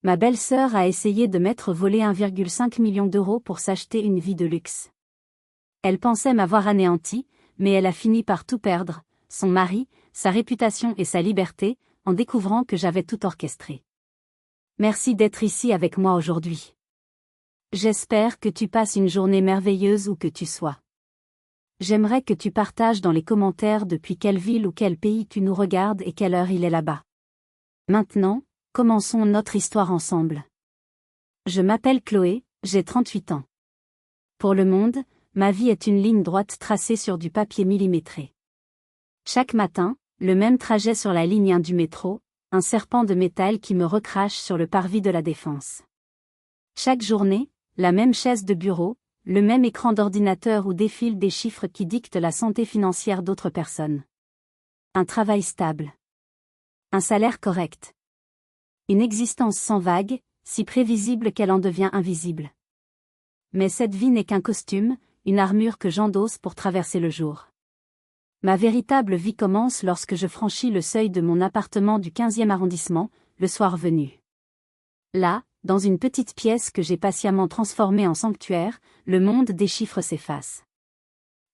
Ma belle-sœur a essayé de m'être volé 1,5 million d'euros pour s'acheter une vie de luxe. Elle pensait m'avoir anéanti, mais elle a fini par tout perdre, son mari, sa réputation et sa liberté, en découvrant que j'avais tout orchestré. Merci d'être ici avec moi aujourd'hui. J'espère que tu passes une journée merveilleuse où que tu sois. J'aimerais que tu partages dans les commentaires depuis quelle ville ou quel pays tu nous regardes et quelle heure il est là-bas. Maintenant, commençons notre histoire ensemble. Je m'appelle Chloé, j'ai 38 ans. Pour le monde, ma vie est une ligne droite tracée sur du papier millimétré. Chaque matin, le même trajet sur la ligne 1 du métro, un serpent de métal qui me recrache sur le parvis de la Défense. Chaque journée, la même chaise de bureau, le même écran d'ordinateur où défilent des chiffres qui dictent la santé financière d'autres personnes. Un travail stable. Un salaire correct. Une existence sans vagues, si prévisible qu'elle en devient invisible. Mais cette vie n'est qu'un costume, une armure que j'endosse pour traverser le jour. Ma véritable vie commence lorsque je franchis le seuil de mon appartement du 15e arrondissement, le soir venu. Là, dans une petite pièce que j'ai patiemment transformée en sanctuaire, le monde des chiffres s'efface.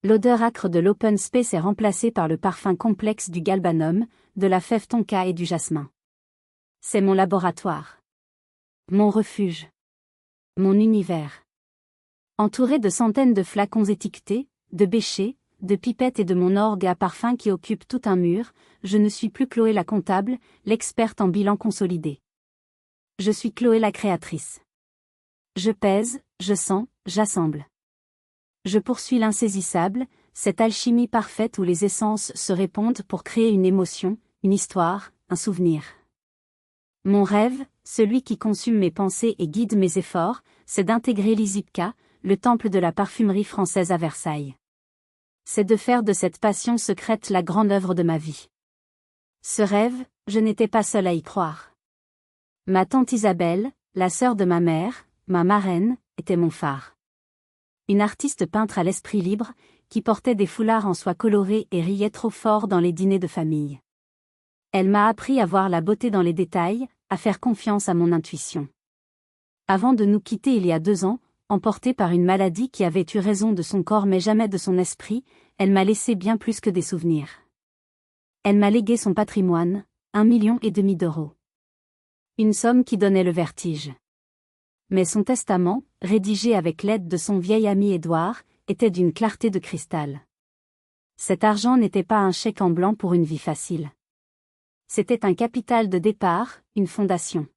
L'odeur âcre de l'open space est remplacée par le parfum complexe du galbanum, de la fève tonka et du jasmin. C'est mon laboratoire. Mon refuge. Mon univers. Entouré de centaines de flacons étiquetés, de bêchers, de pipettes et de mon orgue à parfum qui occupe tout un mur, je ne suis plus Chloé la comptable, l'experte en bilan consolidé. Je suis Chloé la créatrice. Je pèse, je sens, j'assemble. Je poursuis l'insaisissable, cette alchimie parfaite où les essences se répondent pour créer une émotion, une histoire, un souvenir. Mon rêve, celui qui consume mes pensées et guide mes efforts, c'est d'intégrer l'Izipca, le temple de la parfumerie française à Versailles. C'est de faire de cette passion secrète la grande œuvre de ma vie. Ce rêve, je n'étais pas seule à y croire. Ma tante Isabelle, la sœur de ma mère, ma marraine, était mon phare. Une artiste peintre à l'esprit libre, qui portait des foulards en soie colorée et riait trop fort dans les dîners de famille. Elle m'a appris à voir la beauté dans les détails, à faire confiance à mon intuition. Avant de nous quitter il y a 2 ans, emportée par une maladie qui avait eu raison de son corps mais jamais de son esprit, elle m'a laissé bien plus que des souvenirs. Elle m'a légué son patrimoine, 1,5 million d'euros. Une somme qui donnait le vertige. Mais son testament, rédigé avec l'aide de son vieil ami Édouard, était d'une clarté de cristal. Cet argent n'était pas un chèque en blanc pour une vie facile. C'était un capital de départ, une fondation.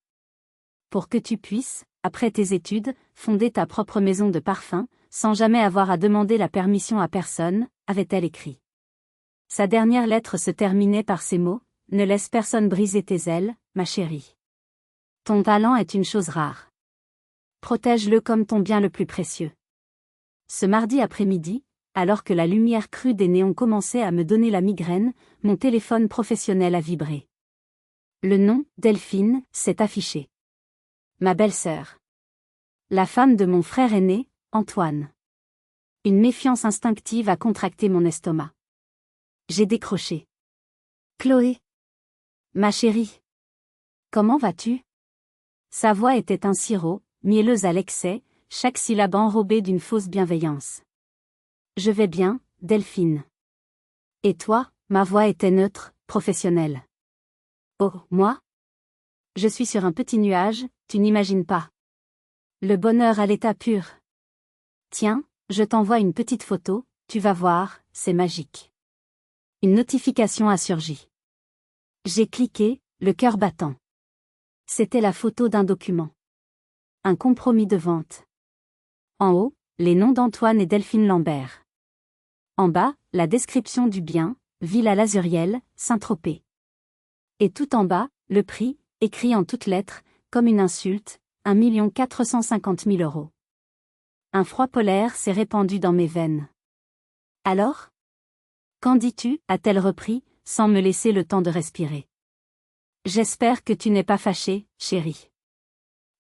Pour que tu puisses, après tes études, fonder ta propre maison de parfum, sans jamais avoir à demander la permission à personne, avait-elle écrit. Sa dernière lettre se terminait par ces mots, « Ne laisse personne briser tes ailes, ma chérie. Ton talent est une chose rare. Protège-le comme ton bien le plus précieux. » Ce mardi après-midi, alors que la lumière crue des néons commençait à me donner la migraine, mon téléphone professionnel a vibré. Le nom, Delphine, s'est affiché. Ma belle-sœur. La femme de mon frère aîné, Antoine. Une méfiance instinctive a contracté mon estomac. J'ai décroché. Chloé. Ma chérie. Comment vas-tu? Sa voix était un sirop, mielleuse à l'excès, chaque syllabe enrobée d'une fausse bienveillance. Je vais bien, Delphine. Et toi? Ma voix était neutre, professionnelle. Oh, moi? Je suis sur un petit nuage, tu n'imagines pas. Le bonheur à l'état pur. Tiens, je t'envoie une petite photo, tu vas voir, c'est magique. Une notification a surgi. J'ai cliqué, le cœur battant. C'était la photo d'un document. Un compromis de vente. En haut, les noms d'Antoine et Delphine Lambert. En bas, la description du bien, Villa Lazuriel, Saint-Tropez. Et tout en bas, le prix, écrit en toutes lettres, comme une insulte, 1,450 000 euros. Un froid polaire s'est répandu dans mes veines. Alors? Qu'en dis-tu? A-t-elle repris, sans me laisser le temps de respirer. J'espère que tu n'es pas fâchée, chérie.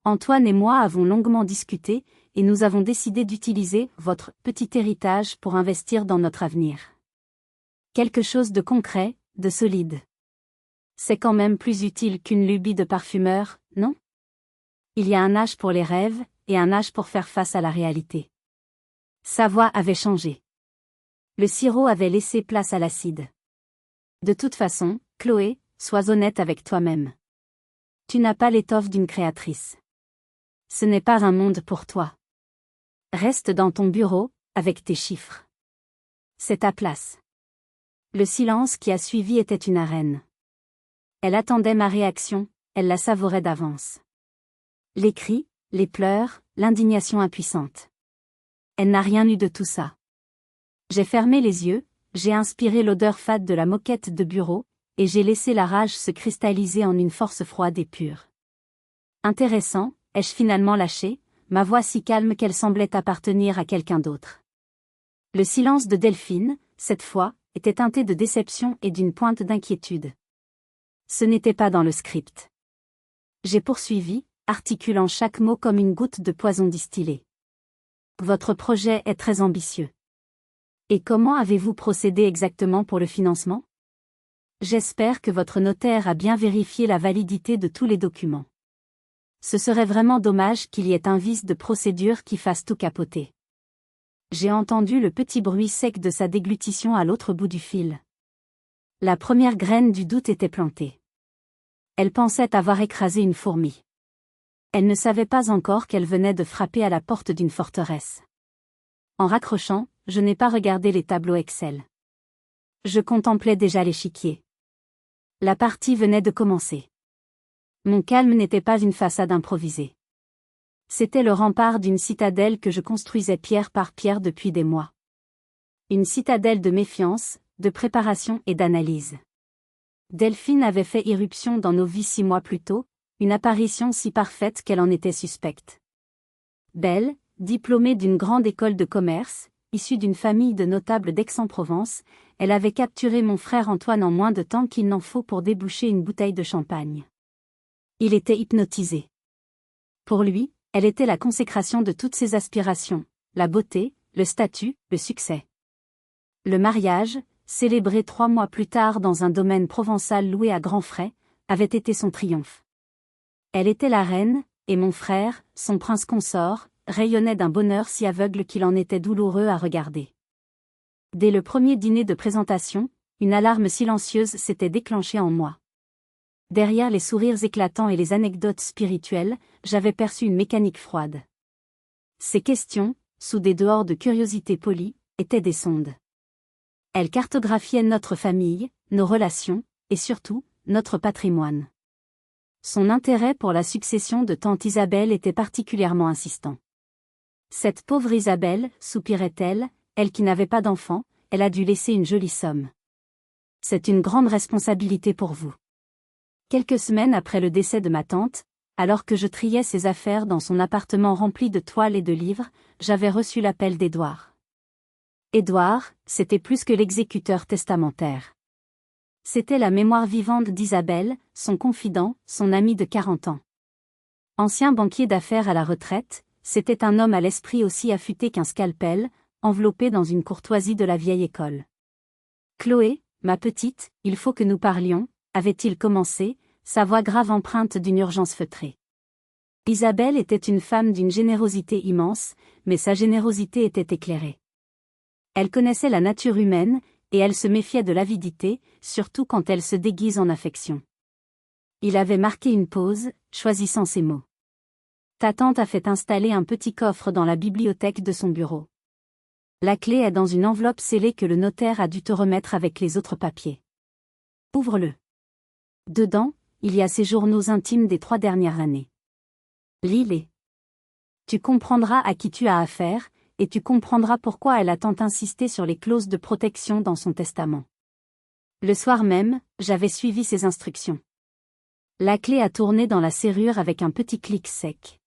Antoine et moi avons longuement discuté, et nous avons décidé d'utiliser votre petit héritage pour investir dans notre avenir. Quelque chose de concret, de solide. C'est quand même plus utile qu'une lubie de parfumeur, non? il y a un âge pour les rêves, et un âge pour faire face à la réalité. Sa voix avait changé. Le sirop avait laissé place à l'acide. De toute façon, Chloé, sois honnête avec toi-même. Tu n'as pas l'étoffe d'une créatrice. Ce n'est pas un monde pour toi. Reste dans ton bureau, avec tes chiffres. C'est ta place. Le silence qui a suivi était une arène. Elle attendait ma réaction, elle la savourait d'avance. Les cris, les pleurs, l'indignation impuissante. Elle n'a rien eu de tout ça. J'ai fermé les yeux, j'ai inspiré l'odeur fade de la moquette de bureau, et j'ai laissé la rage se cristalliser en une force froide et pure. Intéressant, ai-je finalement lâché, ma voix si calme qu'elle semblait appartenir à quelqu'un d'autre. Le silence de Delphine, cette fois, était teinté de déception et d'une pointe d'inquiétude. Ce n'était pas dans le script. J'ai poursuivi, articulant chaque mot comme une goutte de poison distillé. Votre projet est très ambitieux. Et comment avez-vous procédé exactement pour le financement? J'espère que votre notaire a bien vérifié la validité de tous les documents. Ce serait vraiment dommage qu'il y ait un vice de procédure qui fasse tout capoter. J'ai entendu le petit bruit sec de sa déglutition à l'autre bout du fil. La première graine du doute était plantée. Elle pensait avoir écrasé une fourmi. Elle ne savait pas encore qu'elle venait de frapper à la porte d'une forteresse. En raccrochant, je n'ai pas regardé les tableaux Excel. Je contemplais déjà l'échiquier. La partie venait de commencer. Mon calme n'était pas une façade improvisée. C'était le rempart d'une citadelle que je construisais pierre par pierre depuis des mois. Une citadelle de méfiance, de préparation et d'analyse. Delphine avait fait irruption dans nos vies 6 mois plus tôt, une apparition si parfaite qu'elle en était suspecte. Belle, diplômée d'une grande école de commerce, issue d'une famille de notables d'Aix-en-Provence, elle avait capturé mon frère Antoine en moins de temps qu'il n'en faut pour déboucher une bouteille de champagne. Il était hypnotisé. Pour lui, elle était la consécration de toutes ses aspirations, la beauté, le statut, le succès. Le mariage, célébré 3 mois plus tard dans un domaine provençal loué à grands frais, avait été son triomphe. Elle était la reine, et mon frère, son prince consort, rayonnait d'un bonheur si aveugle qu'il en était douloureux à regarder. Dès le premier dîner de présentation, une alarme silencieuse s'était déclenchée en moi. Derrière les sourires éclatants et les anecdotes spirituelles, j'avais perçu une mécanique froide. Ces questions, sous des dehors de curiosité polie, étaient des sondes. Elles cartographiaient notre famille, nos relations, et surtout, notre patrimoine. Son intérêt pour la succession de tante Isabelle était particulièrement insistant. Cette pauvre Isabelle, soupirait-elle, elle qui n'avait pas d'enfant, elle a dû laisser une jolie somme. C'est une grande responsabilité pour vous. Quelques semaines après le décès de ma tante, alors que je triais ses affaires dans son appartement rempli de toiles et de livres, j'avais reçu l'appel d'Édouard. Édouard, c'était plus que l'exécuteur testamentaire. C'était la mémoire vivante d'Isabelle, son confident, son ami de 40 ans. Ancien banquier d'affaires à la retraite, c'était un homme à l'esprit aussi affûté qu'un scalpel, enveloppé dans une courtoisie de la vieille école. Chloé, ma petite, il faut que nous parlions, avait-il commencé, sa voix grave empreinte d'une urgence feutrée. Isabelle était une femme d'une générosité immense, mais sa générosité était éclairée. Elle connaissait la nature humaine, et elle se méfiait de l'avidité, surtout quand elle se déguise en affection. Il avait marqué une pause, choisissant ses mots. Ta tante a fait installer un petit coffre dans la bibliothèque de son bureau. La clé est dans une enveloppe scellée que le notaire a dû te remettre avec les autres papiers. Ouvre-le. Dedans, il y a ses journaux intimes des 3 dernières années. Lis-les. Tu comprendras à qui tu as affaire, et tu comprendras pourquoi elle a tant insisté sur les clauses de protection dans son testament. Le soir même, j'avais suivi ses instructions. La clé a tourné dans la serrure avec un petit clic sec.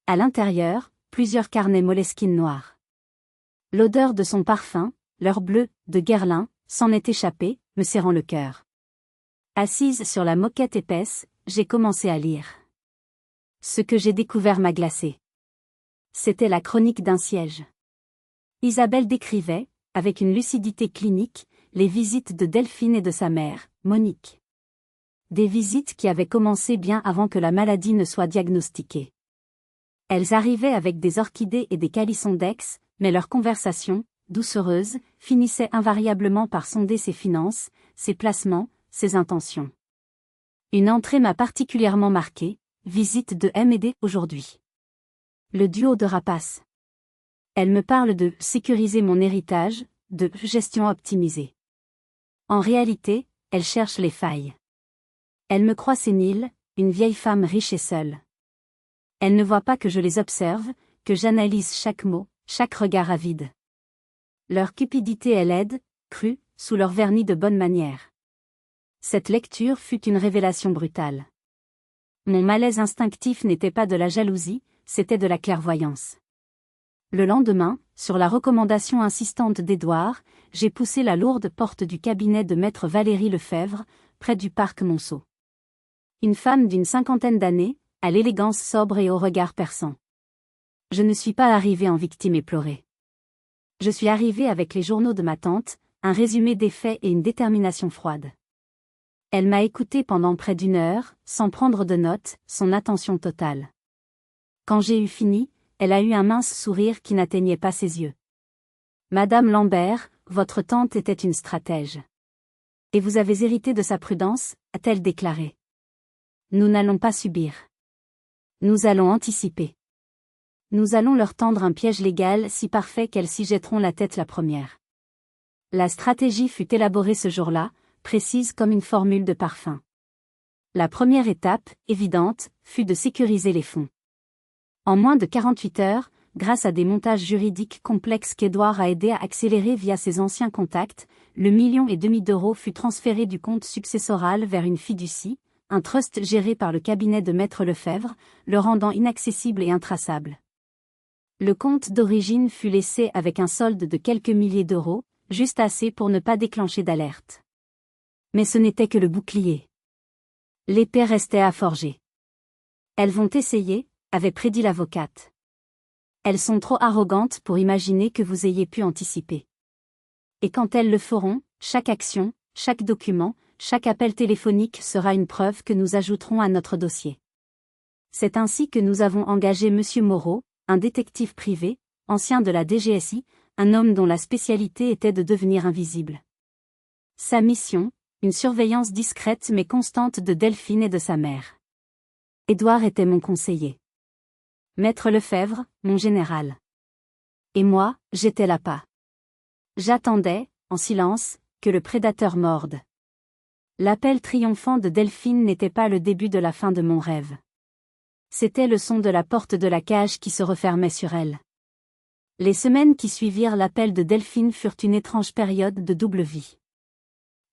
À l'intérieur, plusieurs carnets Moleskine noirs. L'odeur de son parfum, l'heure bleue, de Guerlain, s'en est échappée, me serrant le cœur. Assise sur la moquette épaisse, j'ai commencé à lire. Ce que j'ai découvert m'a glacé. C'était la chronique d'un siège. Isabelle décrivait, avec une lucidité clinique, les visites de Delphine et de sa mère, Monique. des visites qui avaient commencé bien avant que la maladie ne soit diagnostiquée. Elles arrivaient avec des orchidées et des calissons d'ex, mais leur conversation, doucereuse, finissait invariablement par sonder ses finances, ses placements, ses intentions. Une entrée m'a particulièrement marquée, visite de M&D aujourd'hui. Le duo de rapaces. Elle me parle de « sécuriser mon héritage », de « gestion optimisée ». En réalité, elle cherche les failles. Elle me croit sénile, une vieille femme riche et seule. Elle ne voit pas que je les observe, que j'analyse chaque mot, chaque regard avide. Leur cupidité est laide, crue, sous leur vernis de bonne manière. Cette lecture fut une révélation brutale. Mon malaise instinctif n'était pas de la jalousie, c'était de la clairvoyance. Le lendemain, sur la recommandation insistante d'Édouard, j'ai poussé la lourde porte du cabinet de maître Valérie Lefebvre, près du parc Monceau. Une femme d'une 50aine d'années, à l'élégance sobre et au regard perçant. Je ne suis pas arrivée en victime éplorée. Je suis arrivée avec les journaux de ma tante, un résumé des faits et une détermination froide. Elle m'a écoutée pendant près d'1 heure, sans prendre de notes, son attention totale. Quand j'ai eu fini, elle a eu un mince sourire qui n'atteignait pas ses yeux. « Madame Lambert, votre tante était une stratège. Et vous avez hérité de sa prudence », a-t-elle déclaré. « Nous n'allons pas subir. Nous allons anticiper. Nous allons leur tendre un piège légal si parfait qu'elles s'y jetteront la tête la première. » La stratégie fut élaborée ce jour-là, précise comme une formule de parfum. La première étape, évidente, fut de sécuriser les fonds. En moins de 48 heures, grâce à des montages juridiques complexes qu'Édouard a aidé à accélérer via ses anciens contacts, le 1,5 million d'euros fut transféré du compte successoral vers une fiducie, un trust géré par le cabinet de maître Lefebvre, le rendant inaccessible et intraçable. Le compte d'origine fut laissé avec un solde de quelques milliers d'euros, juste assez pour ne pas déclencher d'alerte. Mais ce n'était que le bouclier. L'épée restait à forger. Elles vont essayer, avait prédit l'avocate. Elles sont trop arrogantes pour imaginer que vous ayez pu anticiper. Et quand elles le feront, chaque action, chaque document, chaque appel téléphonique sera une preuve que nous ajouterons à notre dossier. C'est ainsi que nous avons engagé Monsieur Moreau, un détective privé, ancien de la DGSI, un homme dont la spécialité était de devenir invisible. Sa mission, une surveillance discrète mais constante de Delphine et de sa mère. Édouard était mon conseiller. Maître Lefebvre, mon général. Et moi, j'étais l'appât. J'attendais, en silence, que le prédateur morde. L'appel triomphant de Delphine n'était pas le début de la fin de mon rêve. C'était le son de la porte de la cage qui se refermait sur elle. Les semaines qui suivirent l'appel de Delphine furent une étrange période de double vie.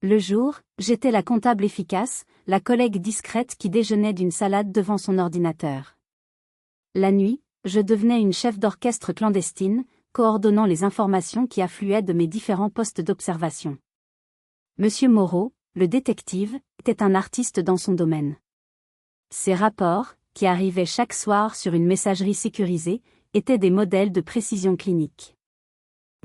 Le jour, j'étais la comptable efficace, la collègue discrète qui déjeunait d'une salade devant son ordinateur. La nuit, je devenais une chef d'orchestre clandestine, coordonnant les informations qui affluaient de mes différents postes d'observation. Monsieur Moreau, le détective, était un artiste dans son domaine. Ses rapports, qui arrivaient chaque soir sur une messagerie sécurisée, étaient des modèles de précision clinique.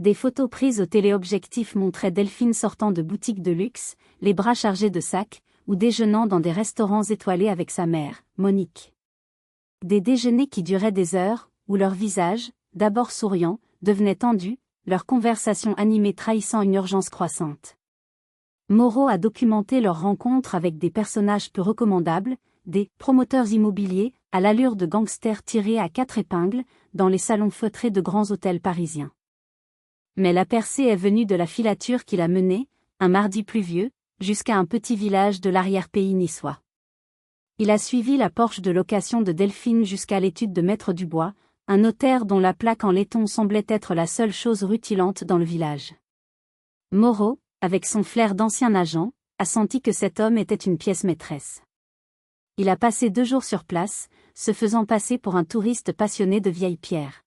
Des photos prises au téléobjectif montraient Delphine sortant de boutiques de luxe, les bras chargés de sacs, ou déjeunant dans des restaurants étoilés avec sa mère, Monique. Des déjeuners qui duraient des heures, où leurs visages, d'abord souriants, devenaient tendus, leurs conversations animées trahissant une urgence croissante. Moreau a documenté leurs rencontres avec des personnages peu recommandables, des promoteurs immobiliers, à l'allure de gangsters tirés à 4 épingles, dans les salons feutrés de grands hôtels parisiens. Mais la percée est venue de la filature qu'il a menée, un mardi pluvieux, jusqu'à un petit village de l'arrière-pays niçois. Il a suivi la Porsche de location de Delphine jusqu'à l'étude de Maître Dubois, un notaire dont la plaque en laiton semblait être la seule chose rutilante dans le village. Moreau, avec son flair d'ancien agent, a senti que cet homme était une pièce maîtresse. Il a passé 2 jours sur place, se faisant passer pour un touriste passionné de vieilles pierres.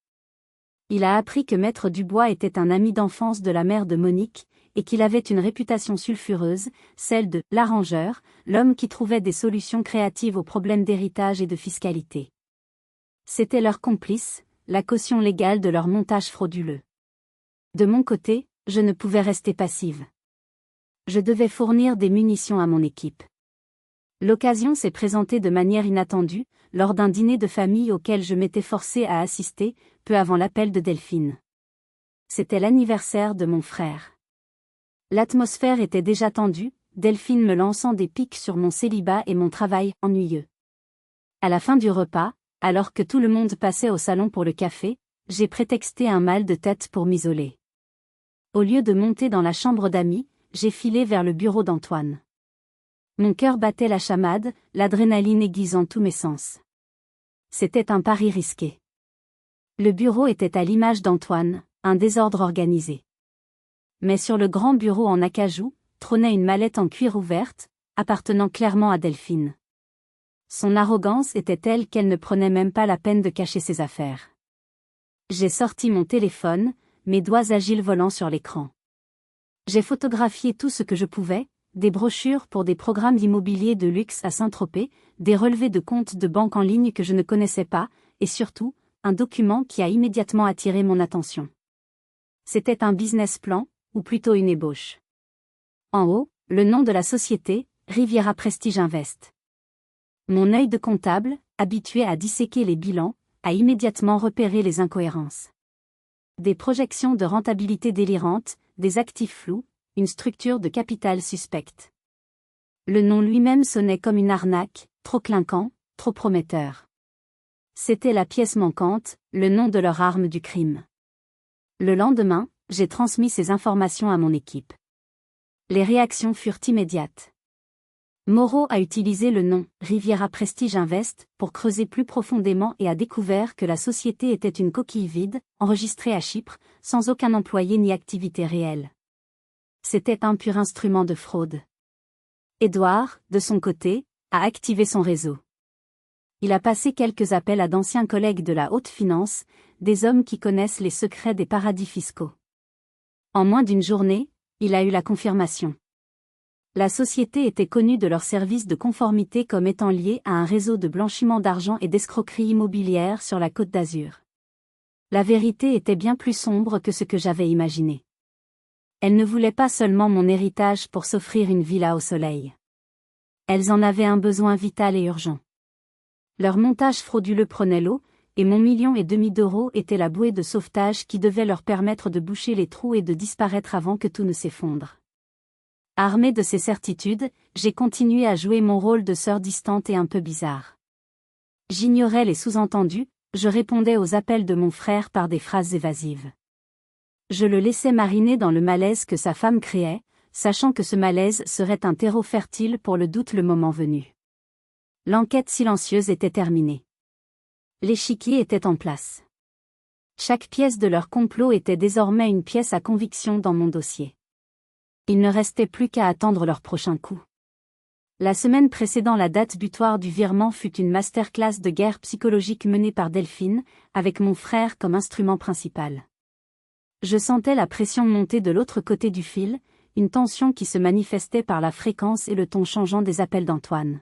Il a appris que Maître Dubois était un ami d'enfance de la mère de Monique, et qu'il avait une réputation sulfureuse, celle de « l'arrangeur », l'homme qui trouvait des solutions créatives aux problèmes d'héritage et de fiscalité. C'était leur complice, la caution légale de leur montage frauduleux. De mon côté, je ne pouvais rester passive. Je devais fournir des munitions à mon équipe. L'occasion s'est présentée de manière inattendue, lors d'un dîner de famille auquel je m'étais forcée à assister, peu avant l'appel de Delphine. C'était l'anniversaire de mon frère. L'atmosphère était déjà tendue, Delphine me lançant des piques sur mon célibat et mon travail ennuyeux. À la fin du repas, alors que tout le monde passait au salon pour le café, j'ai prétexté un mal de tête pour m'isoler. Au lieu de monter dans la chambre d'amis, j'ai filé vers le bureau d'Antoine. Mon cœur battait la chamade, l'adrénaline aiguisant tous mes sens. C'était un pari risqué. Le bureau était à l'image d'Antoine, un désordre organisé. Mais sur le grand bureau en acajou, trônait une mallette en cuir ouverte, appartenant clairement à Delphine. Son arrogance était telle qu'elle ne prenait même pas la peine de cacher ses affaires. J'ai sorti mon téléphone, mes doigts agiles volant sur l'écran. J'ai photographié tout ce que je pouvais, des brochures pour des programmes immobiliers de luxe à Saint-Tropez, des relevés de comptes de banque en ligne que je ne connaissais pas, et surtout, un document qui a immédiatement attiré mon attention. C'était un business plan, ou plutôt une ébauche. En haut, le nom de la société, Riviera Prestige Invest. Mon œil de comptable, habitué à disséquer les bilans, a immédiatement repéré les incohérences. Des projections de rentabilité délirantes, des actifs flous, une structure de capital suspecte. Le nom lui-même sonnait comme une arnaque, trop clinquant, trop prometteur. C'était la pièce manquante, le nom de leur arme du crime. Le lendemain, j'ai transmis ces informations à mon équipe. Les réactions furent immédiates. Moreau a utilisé le nom Riviera Prestige Invest pour creuser plus profondément et a découvert que la société était une coquille vide, enregistrée à Chypre, sans aucun employé ni activité réelle. C'était un pur instrument de fraude. Édouard, de son côté, a activé son réseau. Il a passé quelques appels à d'anciens collègues de la haute finance, des hommes qui connaissent les secrets des paradis fiscaux. En moins d'une journée, il a eu la confirmation. La société était connue de leur service de conformité comme étant liée à un réseau de blanchiment d'argent et d'escroquerie immobilière sur la Côte d'Azur. La vérité était bien plus sombre que ce que j'avais imaginé. Elles ne voulaient pas seulement mon héritage pour s'offrir une villa au soleil. Elles en avaient un besoin vital et urgent. Leur montage frauduleux prenait l'eau, et mon 1,5 million d'euros était la bouée de sauvetage qui devait leur permettre de boucher les trous et de disparaître avant que tout ne s'effondre. Armé de ces certitudes, j'ai continué à jouer mon rôle de sœur distante et un peu bizarre. J'ignorais les sous-entendus, je répondais aux appels de mon frère par des phrases évasives. Je le laissais mariner dans le malaise que sa femme créait, sachant que ce malaise serait un terreau fertile pour le doute le moment venu. L'enquête silencieuse était terminée. L'échiquier était en place. Chaque pièce de leur complot était désormais une pièce à conviction dans mon dossier. Il ne restait plus qu'à attendre leur prochain coup. La semaine précédant la date butoir du virement fut une masterclass de guerre psychologique menée par Delphine, avec mon frère comme instrument principal. Je sentais la pression monter de l'autre côté du fil, une tension qui se manifestait par la fréquence et le ton changeant des appels d'Antoine.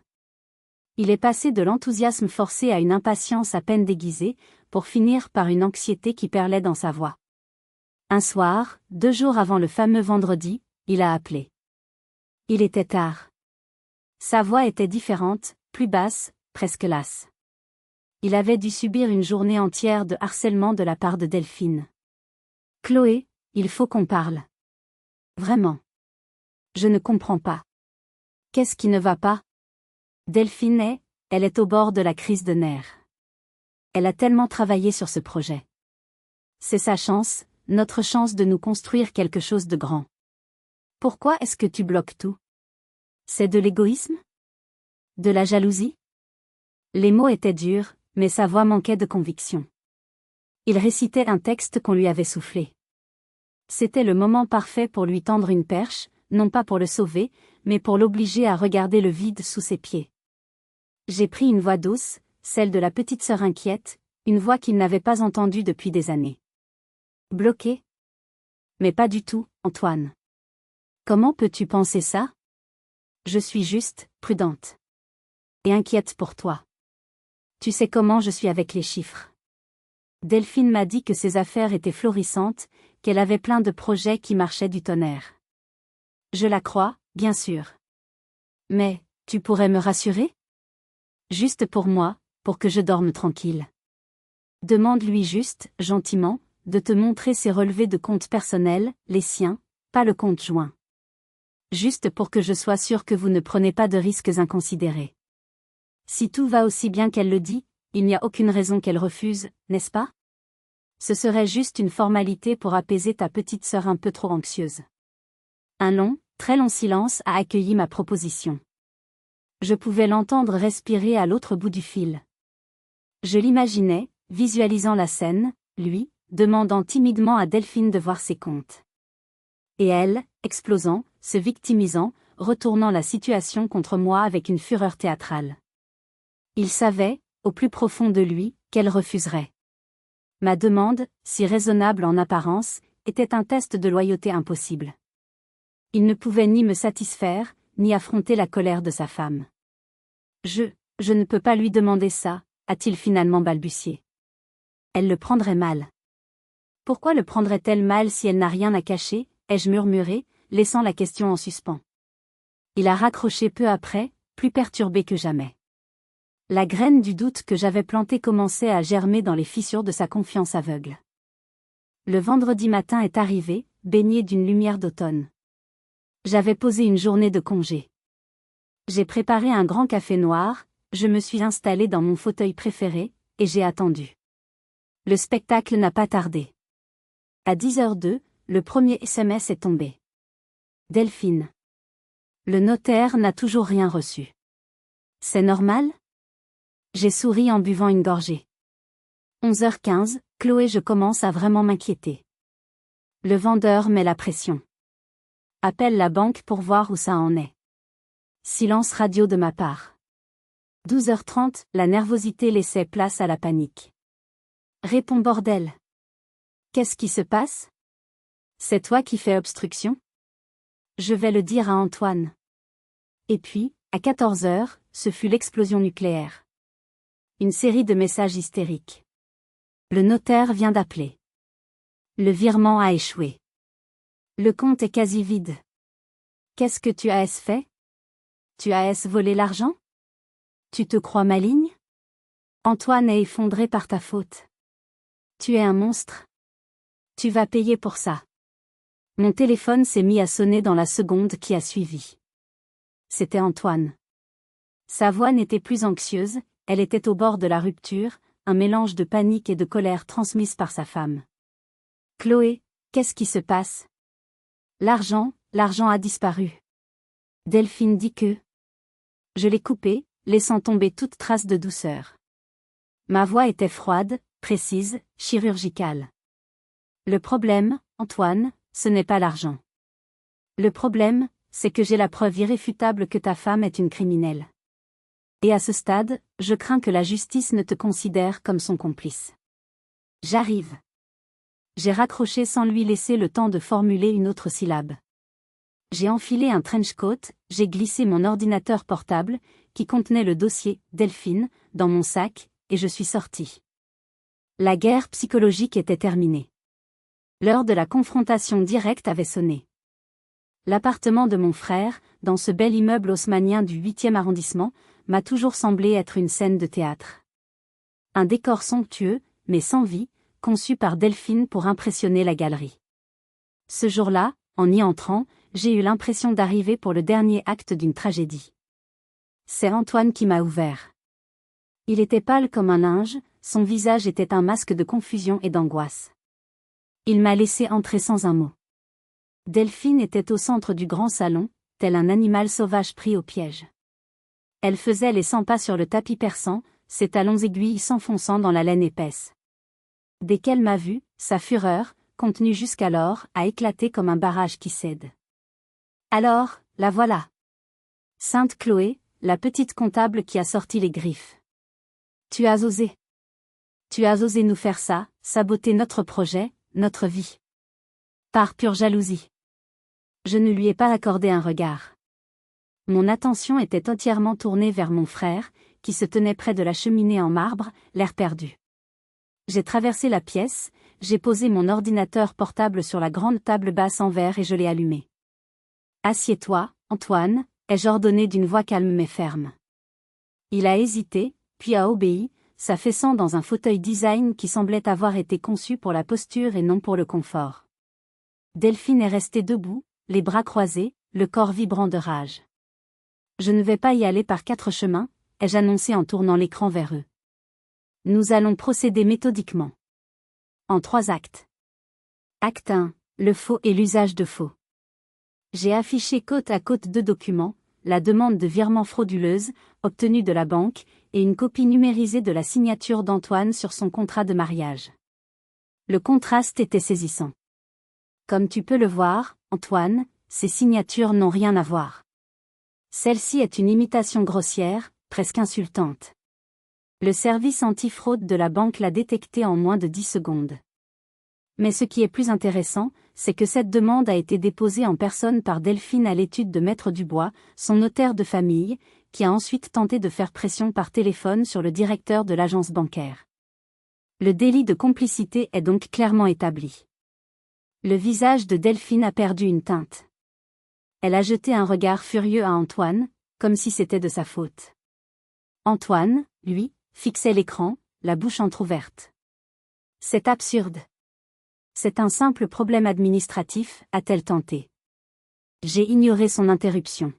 Il est passé de l'enthousiasme forcé à une impatience à peine déguisée, pour finir par une anxiété qui perlait dans sa voix. Un soir, 2 jours avant le fameux vendredi, il a appelé. Il était tard. Sa voix était différente, plus basse, presque lasse. Il avait dû subir une journée entière de harcèlement de la part de Delphine. « Chloé, il faut qu'on parle. Vraiment. Je ne comprends pas. Qu'est-ce qui ne va pas ? Delphine elle est au bord de la crise de nerfs. Elle a tellement travaillé sur ce projet. C'est sa chance, notre chance de nous construire quelque chose de grand. Pourquoi est-ce que tu bloques tout ? C'est de l'égoïsme ? De la jalousie ? Les mots étaient durs, mais sa voix manquait de conviction. Il récitait un texte qu'on lui avait soufflé. C'était le moment parfait pour lui tendre une perche, non pas pour le sauver, mais pour l'obliger à regarder le vide sous ses pieds. J'ai pris une voix douce, celle de la petite sœur inquiète, une voix qu'il n'avait pas entendue depuis des années. Bloqué ? Mais pas du tout, Antoine. Comment peux-tu penser ça ? Je suis juste, prudente. Et inquiète pour toi. Tu sais comment je suis avec les chiffres. Delphine m'a dit que ses affaires étaient florissantes, qu'elle avait plein de projets qui marchaient du tonnerre. Je la crois, bien sûr. Mais, Tu pourrais me rassurer? Juste pour moi, pour que je dorme tranquille. Demande-lui juste, gentiment, de te montrer ses relevés de compte personnels, les siens, pas le compte joint. Juste pour que je sois sûre que vous ne prenez pas de risques inconsidérés. Si tout va aussi bien qu'elle le dit, il n'y a aucune raison qu'elle refuse, n'est-ce pas? Ce serait juste une formalité pour apaiser ta petite sœur un peu trop anxieuse. Un long, très long silence a accueilli ma proposition. Je pouvais l'entendre respirer à l'autre bout du fil. Je l'imaginais, visualisant la scène, lui, demandant timidement à Delphine de voir ses comptes. Et elle, explosant, se victimisant, retournant la situation contre moi avec une fureur théâtrale. Il savait, au plus profond de lui, qu'elle refuserait. Ma demande, si raisonnable en apparence, était un test de loyauté impossible. Il ne pouvait ni me satisfaire, ni affronter la colère de sa femme. Je ne peux pas lui demander ça, a-t-il finalement balbutié. Elle le prendrait mal. Pourquoi le prendrait-elle mal si elle n'a rien à cacher, ai-je murmuré, laissant la question en suspens. Il a raccroché peu après, plus perturbé que jamais. La graine du doute que j'avais plantée commençait à germer dans les fissures de sa confiance aveugle. Le vendredi matin est arrivé, baigné d'une lumière d'automne. J'avais posé une journée de congé. J'ai préparé un grand café noir, je me suis installée dans mon fauteuil préféré, et j'ai attendu. Le spectacle n'a pas tardé. À 10h02, le premier SMS est tombé. Delphine. Le notaire n'a toujours rien reçu. C'est normal? J'ai souri en buvant une gorgée. 11h15, Chloé, je commence à vraiment m'inquiéter. Le vendeur met la pression. Appelle la banque pour voir où ça en est. Silence radio de ma part. 12h30, la nervosité laissait place à la panique. Réponds bordel. Qu'est-ce qui se passe? C'est toi qui fais obstruction? Je vais le dire à Antoine. Et puis, à 14h, ce fut l'explosion nucléaire. Une série de messages hystériques. Le notaire vient d'appeler. Le virement a échoué. Le compte est quasi vide. Qu'est-ce que tu as fait? Tu as volé l'argent? Tu te crois maligne? Antoine est effondré par ta faute. Tu es un monstre. Tu vas payer pour ça. Mon téléphone s'est mis à sonner dans la seconde qui a suivi. C'était Antoine. Sa voix n'était plus anxieuse, elle était au bord de la rupture, un mélange de panique et de colère transmise par sa femme. Chloé, qu'est-ce qui se passe? L'argent a disparu. Delphine dit que... Je l'ai coupé, laissant tomber toute trace de douceur. Ma voix était froide, précise, chirurgicale. Le problème, Antoine, ce n'est pas l'argent. Le problème, c'est que j'ai la preuve irréfutable que ta femme est une criminelle. Et à ce stade, je crains que la justice ne te considère comme son complice. J'arrive. J'ai raccroché sans lui laisser le temps de formuler une autre syllabe. J'ai enfilé un trench coat, j'ai glissé mon ordinateur portable, qui contenait le dossier « Delphine », dans mon sac, et je suis sorti. La guerre psychologique était terminée. L'heure de la confrontation directe avait sonné. L'appartement de mon frère, dans ce bel immeuble haussmannien du 8e arrondissement, m'a toujours semblé être une scène de théâtre. Un décor somptueux, mais sans vie, conçu par Delphine pour impressionner la galerie. Ce jour-là, en y entrant, j'ai eu l'impression d'arriver pour le dernier acte d'une tragédie. C'est Antoine qui m'a ouvert. Il était pâle comme un linge, son visage était un masque de confusion et d'angoisse. Il m'a laissé entrer sans un mot. Delphine était au centre du grand salon, tel un animal sauvage pris au piège. Elle faisait les 100 pas sur le tapis perçant, ses talons aiguilles s'enfonçant dans la laine épaisse. Dès qu'elle m'a vu, sa fureur, contenue jusqu'alors, a éclaté comme un barrage qui cède. Alors, la voilà. Sainte Chloé, la petite comptable qui a sorti les griffes. Tu as osé. Tu as osé nous faire ça, saboter notre projet, notre vie. Par pure jalousie. Je ne lui ai pas accordé un regard. Mon attention était entièrement tournée vers mon frère, qui se tenait près de la cheminée en marbre, l'air perdu. J'ai traversé la pièce, j'ai posé mon ordinateur portable sur la grande table basse en verre et je l'ai allumé. Assieds-toi, Antoine, ai-je ordonné d'une voix calme mais ferme. Il a hésité, puis a obéi, s'affaissant dans un fauteuil design qui semblait avoir été conçu pour la posture et non pour le confort. Delphine est restée debout, les bras croisés, le corps vibrant de rage. Je ne vais pas y aller par 4 chemins, ai-je annoncé en tournant l'écran vers eux. Nous allons procéder méthodiquement. En 3 actes. Acte 1, le faux et l'usage de faux. J'ai affiché côte à côte 2 documents, la demande de virement frauduleuse, obtenue de la banque, et une copie numérisée de la signature d'Antoine sur son contrat de mariage. Le contraste était saisissant. Comme tu peux le voir, Antoine, ces signatures n'ont rien à voir. Celle-ci est une imitation grossière, presque insultante. Le service antifraude de la banque l'a détectée en moins de 10 secondes. Mais ce qui est plus intéressant, c'est que cette demande a été déposée en personne par Delphine à l'étude de Maître Dubois, son notaire de famille, qui a ensuite tenté de faire pression par téléphone sur le directeur de l'agence bancaire. Le délit de complicité est donc clairement établi. Le visage de Delphine a perdu une teinte. Elle a jeté un regard furieux à Antoine, comme si c'était de sa faute. Antoine, lui, fixait l'écran, la bouche entr'ouverte. C'est absurde. C'est un simple problème administratif, a-t-elle tenté. J'ai ignoré son interruption.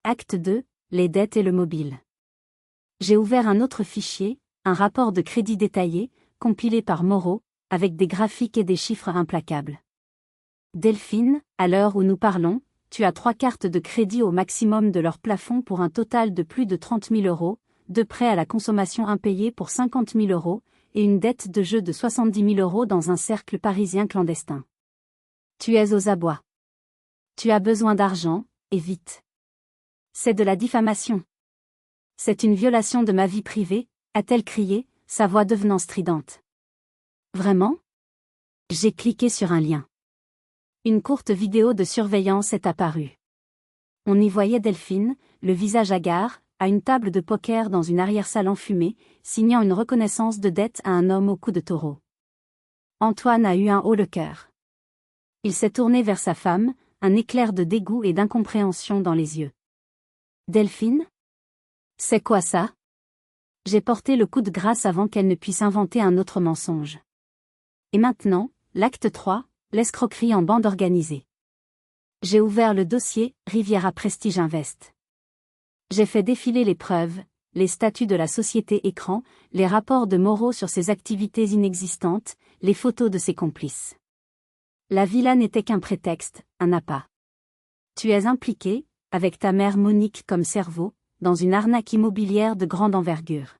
Acte 2, les dettes et le mobile. J'ai ouvert un autre fichier, un rapport de crédit détaillé, compilé par Moreau, avec des graphiques et des chiffres implacables. Delphine, à l'heure où nous parlons, tu as 3 cartes de crédit au maximum de leur plafond pour un total de plus de 30 000 €, 2 prêts à la consommation impayés pour 50 000 € et une dette de jeu de 70 000 € dans un cercle parisien clandestin. Tu es aux abois. Tu as besoin d'argent, et vite. C'est de la diffamation. C'est une violation de ma vie privée, a-t-elle crié, sa voix devenant stridente. Vraiment ? J'ai cliqué sur un lien. Une courte vidéo de surveillance est apparue. On y voyait Delphine, le visage hagard, à une table de poker dans une arrière-salle enfumée, signant une reconnaissance de dette à un homme au cou de taureau. Antoine a eu un haut le cœur. Il s'est tourné vers sa femme, un éclair de dégoût et d'incompréhension dans les yeux. Delphine ? C'est quoi ça ? J'ai porté le coup de grâce avant qu'elle ne puisse inventer un autre mensonge. Et maintenant, l'acte 3, l'escroquerie en bande organisée. J'ai ouvert le dossier Riviera Prestige Invest. J'ai fait défiler les preuves, les statuts de la société écran, les rapports de Moreau sur ses activités inexistantes, les photos de ses complices. La villa n'était qu'un prétexte, un appât. Tu es impliqué, avec ta mère Monique comme cerveau, dans une arnaque immobilière de grande envergure.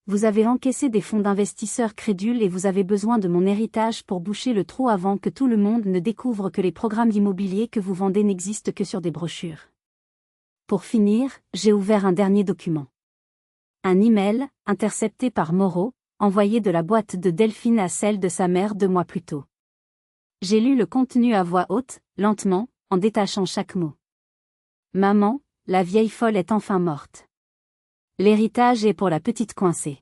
Vous avez encaissé des fonds d'investisseurs crédules et vous avez besoin de mon héritage pour boucher le trou avant que tout le monde ne découvre que les programmes immobiliers que vous vendez n'existent que sur des brochures. Pour finir, j'ai ouvert un dernier document. Un email, intercepté par Moreau, envoyé de la boîte de Delphine à celle de sa mère 2 mois plus tôt. J'ai lu le contenu à voix haute, lentement, en détachant chaque mot. Maman, la vieille folle est enfin morte. L'héritage est pour la petite coincée.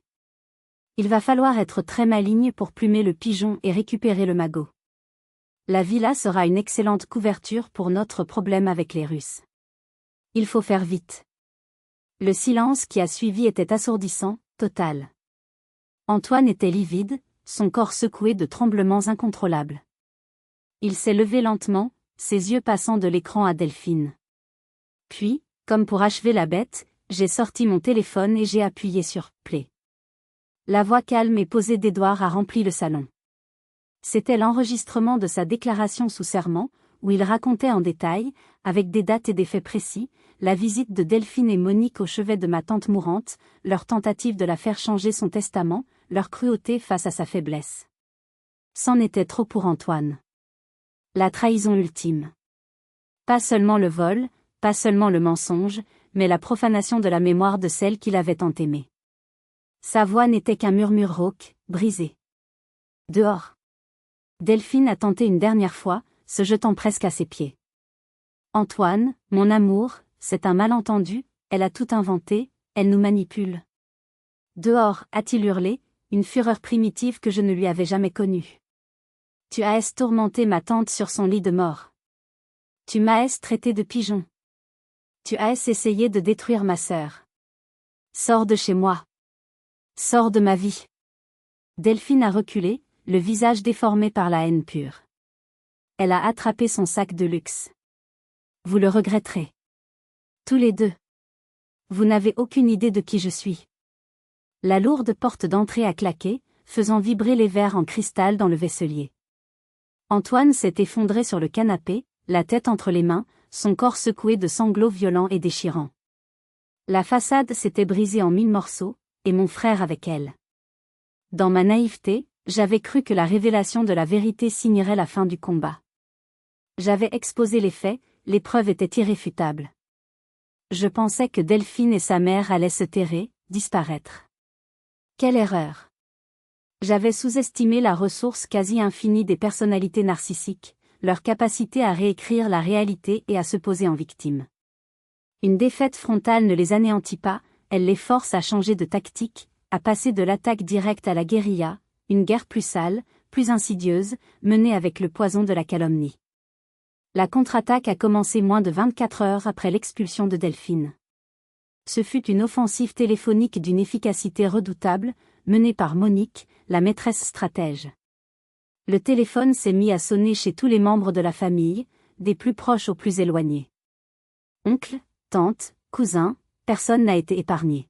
Il va falloir être très maligne pour plumer le pigeon et récupérer le magot. La villa sera une excellente couverture pour notre problème avec les Russes. Il faut faire vite. Le silence qui a suivi était assourdissant, total. Antoine était livide, son corps secoué de tremblements incontrôlables. Il s'est levé lentement, ses yeux passant de l'écran à Delphine. Puis, comme pour achever la bête, j'ai sorti mon téléphone et j'ai appuyé sur « Play ». La voix calme et posée d'Édouard a rempli le salon. C'était l'enregistrement de sa déclaration sous serment, où il racontait en détail, avec des dates et des faits précis, la visite de Delphine et Monique au chevet de ma tante mourante, leur tentative de la faire changer son testament, leur cruauté face à sa faiblesse. C'en était trop pour Antoine. La trahison ultime. Pas seulement le vol, pas seulement le mensonge, mais la profanation de la mémoire de celle qu'il avait tant aimée. Sa voix n'était qu'un murmure rauque, brisé. Dehors. Delphine a tenté une dernière fois, se jetant presque à ses pieds. Antoine, mon amour, c'est un malentendu, elle a tout inventé, elle nous manipule. Dehors, a-t-il hurlé, une fureur primitive que je ne lui avais jamais connue. Tu as tourmenté ma tante sur son lit de mort. Tu m'as traité de pigeon. Tu as essayé de détruire ma sœur. Sors de chez moi. Sors de ma vie. Delphine a reculé, le visage déformé par la haine pure. Elle a attrapé son sac de luxe. Vous le regretterez. Tous les deux. Vous n'avez aucune idée de qui je suis. La lourde porte d'entrée a claqué, faisant vibrer les verres en cristal dans le vaisselier. Antoine s'est effondré sur le canapé, la tête entre les mains, son corps secoué de sanglots violents et déchirants. La façade s'était brisée en 1000 morceaux, et mon frère avec elle. Dans ma naïveté, j'avais cru que la révélation de la vérité signerait la fin du combat. J'avais exposé les faits, les preuves étaient irréfutables. Je pensais que Delphine et sa mère allaient se terrer, disparaître. Quelle erreur! J'avais sous-estimé la ressource quasi infinie des personnalités narcissiques, leur capacité à réécrire la réalité et à se poser en victime. Une défaite frontale ne les anéantit pas, elle les force à changer de tactique, à passer de l'attaque directe à la guérilla, une guerre plus sale, plus insidieuse, menée avec le poison de la calomnie. La contre-attaque a commencé moins de 24 heures après l'expulsion de Delphine. Ce fut une offensive téléphonique d'une efficacité redoutable, menée par Monique, la maîtresse stratège. Le téléphone s'est mis à sonner chez tous les membres de la famille, des plus proches aux plus éloignés. Oncle, tante, cousin, personne n'a été épargné.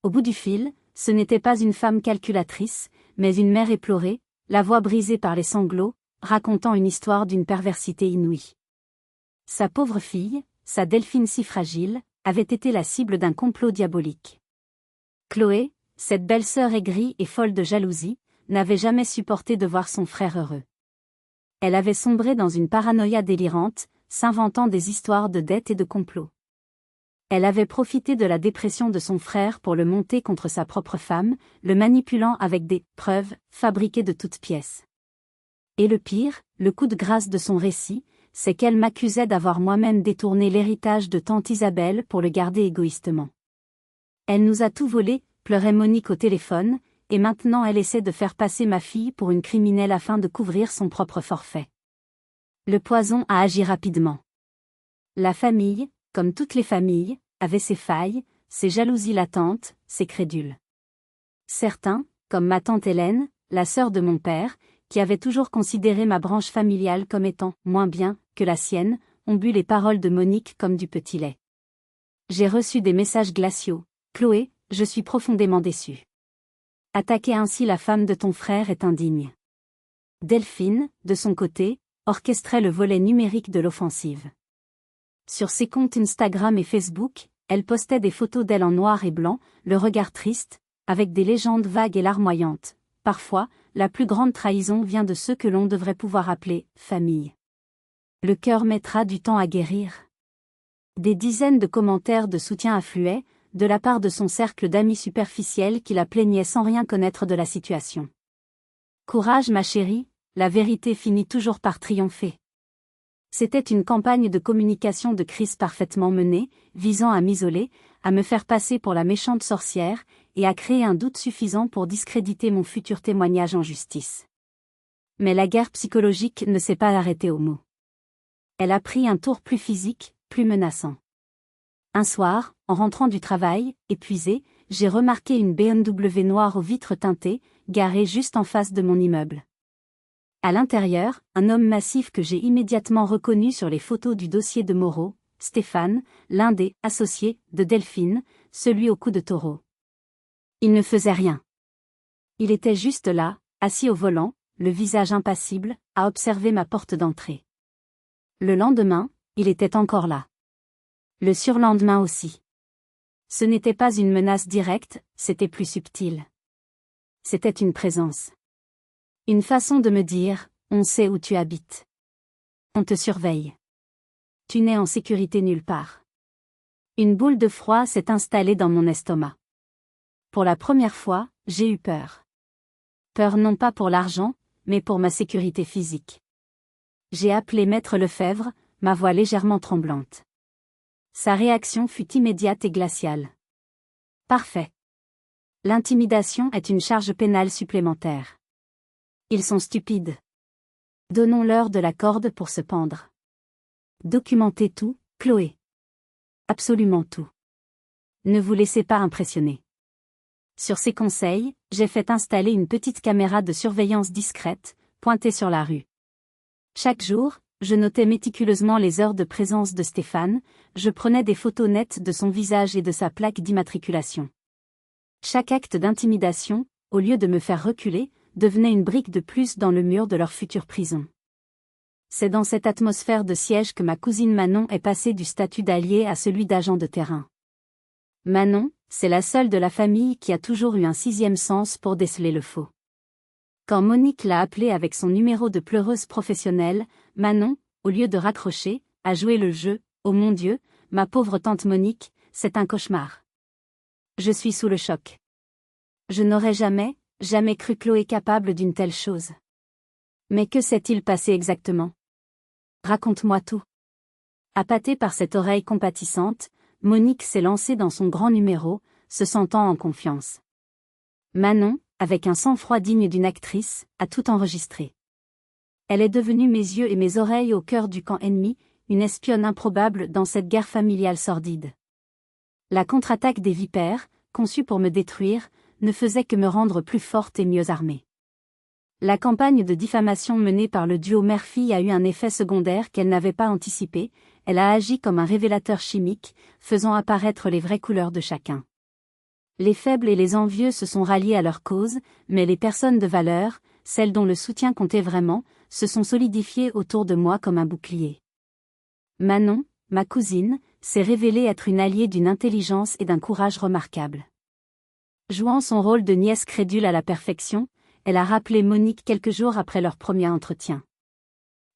Au bout du fil, ce n'était pas une femme calculatrice, mais une mère éplorée, la voix brisée par les sanglots, racontant une histoire d'une perversité inouïe. Sa pauvre fille, sa Delphine si fragile, avait été la cible d'un complot diabolique. Chloé, cette belle-sœur aigrie et folle de jalousie, n'avait jamais supporté de voir son frère heureux. Elle avait sombré dans une paranoïa délirante, s'inventant des histoires de dettes et de complots. Elle avait profité de la dépression de son frère pour le monter contre sa propre femme, le manipulant avec des « preuves » fabriquées de toutes pièces. Et le pire, le coup de grâce de son récit, c'est qu'elle m'accusait d'avoir moi-même détourné l'héritage de tante Isabelle pour le garder égoïstement. Elle nous a tout volé, pleurait Monique au téléphone, et maintenant elle essaie de faire passer ma fille pour une criminelle afin de couvrir son propre forfait. Le poison a agi rapidement. La famille, comme toutes les familles, avait ses failles, ses jalousies latentes, ses crédules. Certains, comme ma tante Hélène, la sœur de mon père, qui avait toujours considéré ma branche familiale comme étant moins bien que la sienne, ont bu les paroles de Monique comme du petit lait. J'ai reçu des messages glaciaux. Chloé, je suis profondément déçue. Attaquer ainsi la femme de ton frère est indigne. Delphine, de son côté, orchestrait le volet numérique de l'offensive. Sur ses comptes Instagram et Facebook, elle postait des photos d'elle en noir et blanc, le regard triste, avec des légendes vagues et larmoyantes. Parfois, la plus grande trahison vient de ceux que l'on devrait pouvoir appeler « famille ». Le cœur mettra du temps à guérir. Des dizaines de commentaires de soutien affluaient, de la part de son cercle d'amis superficiels qui la plaignaient sans rien connaître de la situation. Courage ma chérie, la vérité finit toujours par triompher. C'était une campagne de communication de crise parfaitement menée, visant à m'isoler, à me faire passer pour la méchante sorcière, et à créer un doute suffisant pour discréditer mon futur témoignage en justice. Mais la guerre psychologique ne s'est pas arrêtée aux mots. Elle a pris un tour plus physique, plus menaçant. Un soir, en rentrant du travail, épuisé, j'ai remarqué une BMW noire aux vitres teintées, garée juste en face de mon immeuble. À l'intérieur, un homme massif que j'ai immédiatement reconnu sur les photos du dossier de Moreau, Stéphane, l'un des « associés » de Delphine, celui au cou de taureau. Il ne faisait rien. Il était juste là, assis au volant, le visage impassible, à observer ma porte d'entrée. Le lendemain, il était encore là. Le surlendemain aussi. Ce n'était pas une menace directe, c'était plus subtil. C'était une présence. Une façon de me dire, on sait où tu habites. On te surveille. Tu n'es en sécurité nulle part. Une boule de froid s'est installée dans mon estomac. Pour la première fois, j'ai eu peur. Peur non pas pour l'argent, mais pour ma sécurité physique. J'ai appelé Maître Lefebvre, ma voix légèrement tremblante. Sa réaction fut immédiate et glaciale. Parfait. L'intimidation est une charge pénale supplémentaire. Ils sont stupides. Donnons-leur de la corde pour se pendre. Documentez tout, Chloé. absolument tout. Ne vous laissez pas impressionner. Sur ses conseils, j'ai fait installer une petite caméra de surveillance discrète, pointée sur la rue. Chaque jour, je notais méticuleusement les heures de présence de Stéphane, je prenais des photos nettes de son visage et de sa plaque d'immatriculation. Chaque acte d'intimidation, au lieu de me faire reculer, devenait une brique de plus dans le mur de leur future prison. C'est dans cette atmosphère de siège que ma cousine Manon est passée du statut d'allié à celui d'agent de terrain. Manon, c'est la seule de la famille qui a toujours eu un sixième sens pour déceler le faux. Quand Monique l'a appelée avec son numéro de pleureuse professionnelle, Manon, au lieu de raccrocher, a joué le jeu. « Oh mon Dieu, ma pauvre tante Monique, c'est un cauchemar. Je suis sous le choc. Je n'aurais jamais cru Chloé capable d'une telle chose. Mais que s'est-il passé exactement? Raconte-moi tout. » Appâtée par cette oreille compatissante, Monique s'est lancée dans son grand numéro, se sentant en confiance. Manon, avec un sang-froid digne d'une actrice, a tout enregistré. Elle est devenue mes yeux et mes oreilles au cœur du camp ennemi, une espionne improbable dans cette guerre familiale sordide. La contre-attaque des vipères, conçue pour me détruire, ne faisait que me rendre plus forte et mieux armée. La campagne de diffamation menée par le duo mère-fille a eu un effet secondaire qu'elle n'avait pas anticipé, elle a agi comme un révélateur chimique, faisant apparaître les vraies couleurs de chacun. Les faibles et les envieux se sont ralliés à leur cause, mais les personnes de valeur, celles dont le soutien comptait vraiment, se sont solidifiées autour de moi comme un bouclier. Manon, ma cousine, s'est révélée être une alliée d'une intelligence et d'un courage remarquables. Jouant son rôle de nièce crédule à la perfection, elle a rappelé Monique quelques jours après leur premier entretien.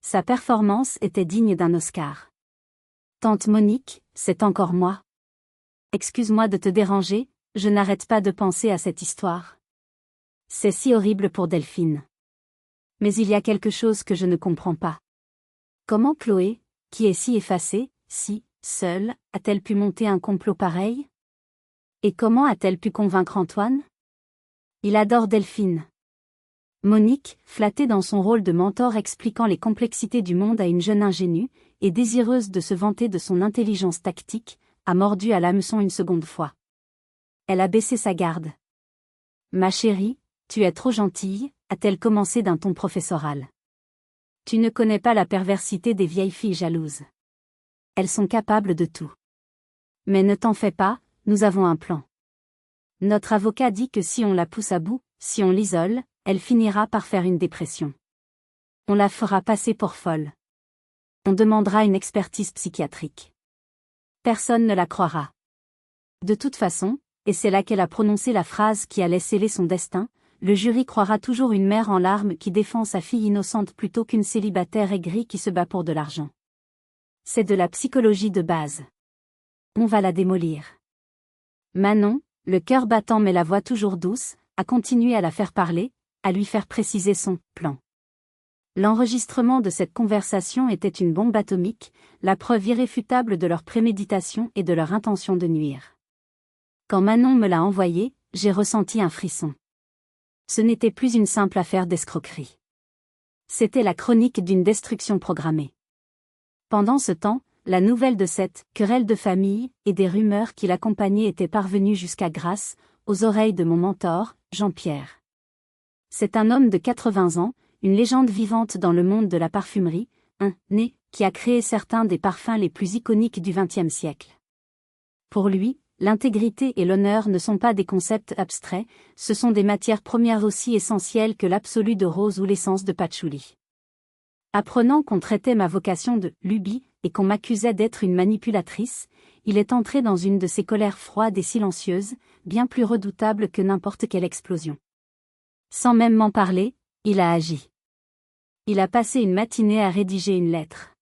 Sa performance était digne d'un Oscar. « Tante Monique, c'est encore moi. Excuse-moi de te déranger, je n'arrête pas de penser à cette histoire. C'est si horrible pour Delphine. Mais il y a quelque chose que je ne comprends pas. Comment Chloé, qui est si effacée, si seule, a-t-elle pu monter un complot pareil? Et comment a-t-elle pu convaincre Antoine? Il adore Delphine. » Monique, flattée dans son rôle de mentor expliquant les complexités du monde à une jeune ingénue, et désireuse de se vanter de son intelligence tactique, a mordu à l'hameçon une seconde fois. Elle a baissé sa garde. « Ma chérie, tu es trop gentille », a-t-elle commencé d'un ton professoral. « Tu ne connais pas la perversité des vieilles filles jalouses. Elles sont capables de tout. Mais ne t'en fais pas, nous avons un plan. Notre avocat dit que si on la pousse à bout, si on l'isole, elle finira par faire une dépression. On la fera passer pour folle. On demandera une expertise psychiatrique. Personne ne la croira. De toute façon, et c'est là qu'elle a prononcé la phrase qui allait sceller son destin, le jury croira toujours une mère en larmes qui défend sa fille innocente plutôt qu'une célibataire aigrie qui se bat pour de l'argent. C'est de la psychologie de base. On va la démolir. Manon, le cœur battant mais la voix toujours douce, a continué à la faire parler, à lui faire préciser son plan. L'enregistrement de cette conversation était une bombe atomique, la preuve irréfutable de leur préméditation et de leur intention de nuire. Quand Manon me l'a envoyé, j'ai ressenti un frisson. Ce n'était plus une simple affaire d'escroquerie. C'était la chronique d'une destruction programmée. Pendant ce temps, la nouvelle de cette querelle de famille et des rumeurs qui l'accompagnaient était parvenue jusqu'à Grasse, aux oreilles de mon mentor, Jean-Pierre. C'est un homme de 80 ans, une légende vivante dans le monde de la parfumerie, un né qui a créé certains des parfums les plus iconiques du XXe siècle. Pour lui, l'intégrité et l'honneur ne sont pas des concepts abstraits, ce sont des matières premières aussi essentielles que l'absolu de rose ou l'essence de patchouli. Apprenant qu'on traitait ma vocation de lubie et qu'on m'accusait d'être une manipulatrice, il est entré dans une de ces colères froides et silencieuses, bien plus redoutables que n'importe quelle explosion. Sans même m'en parler, il a agi. Il a passé une matinée à rédiger une lettre.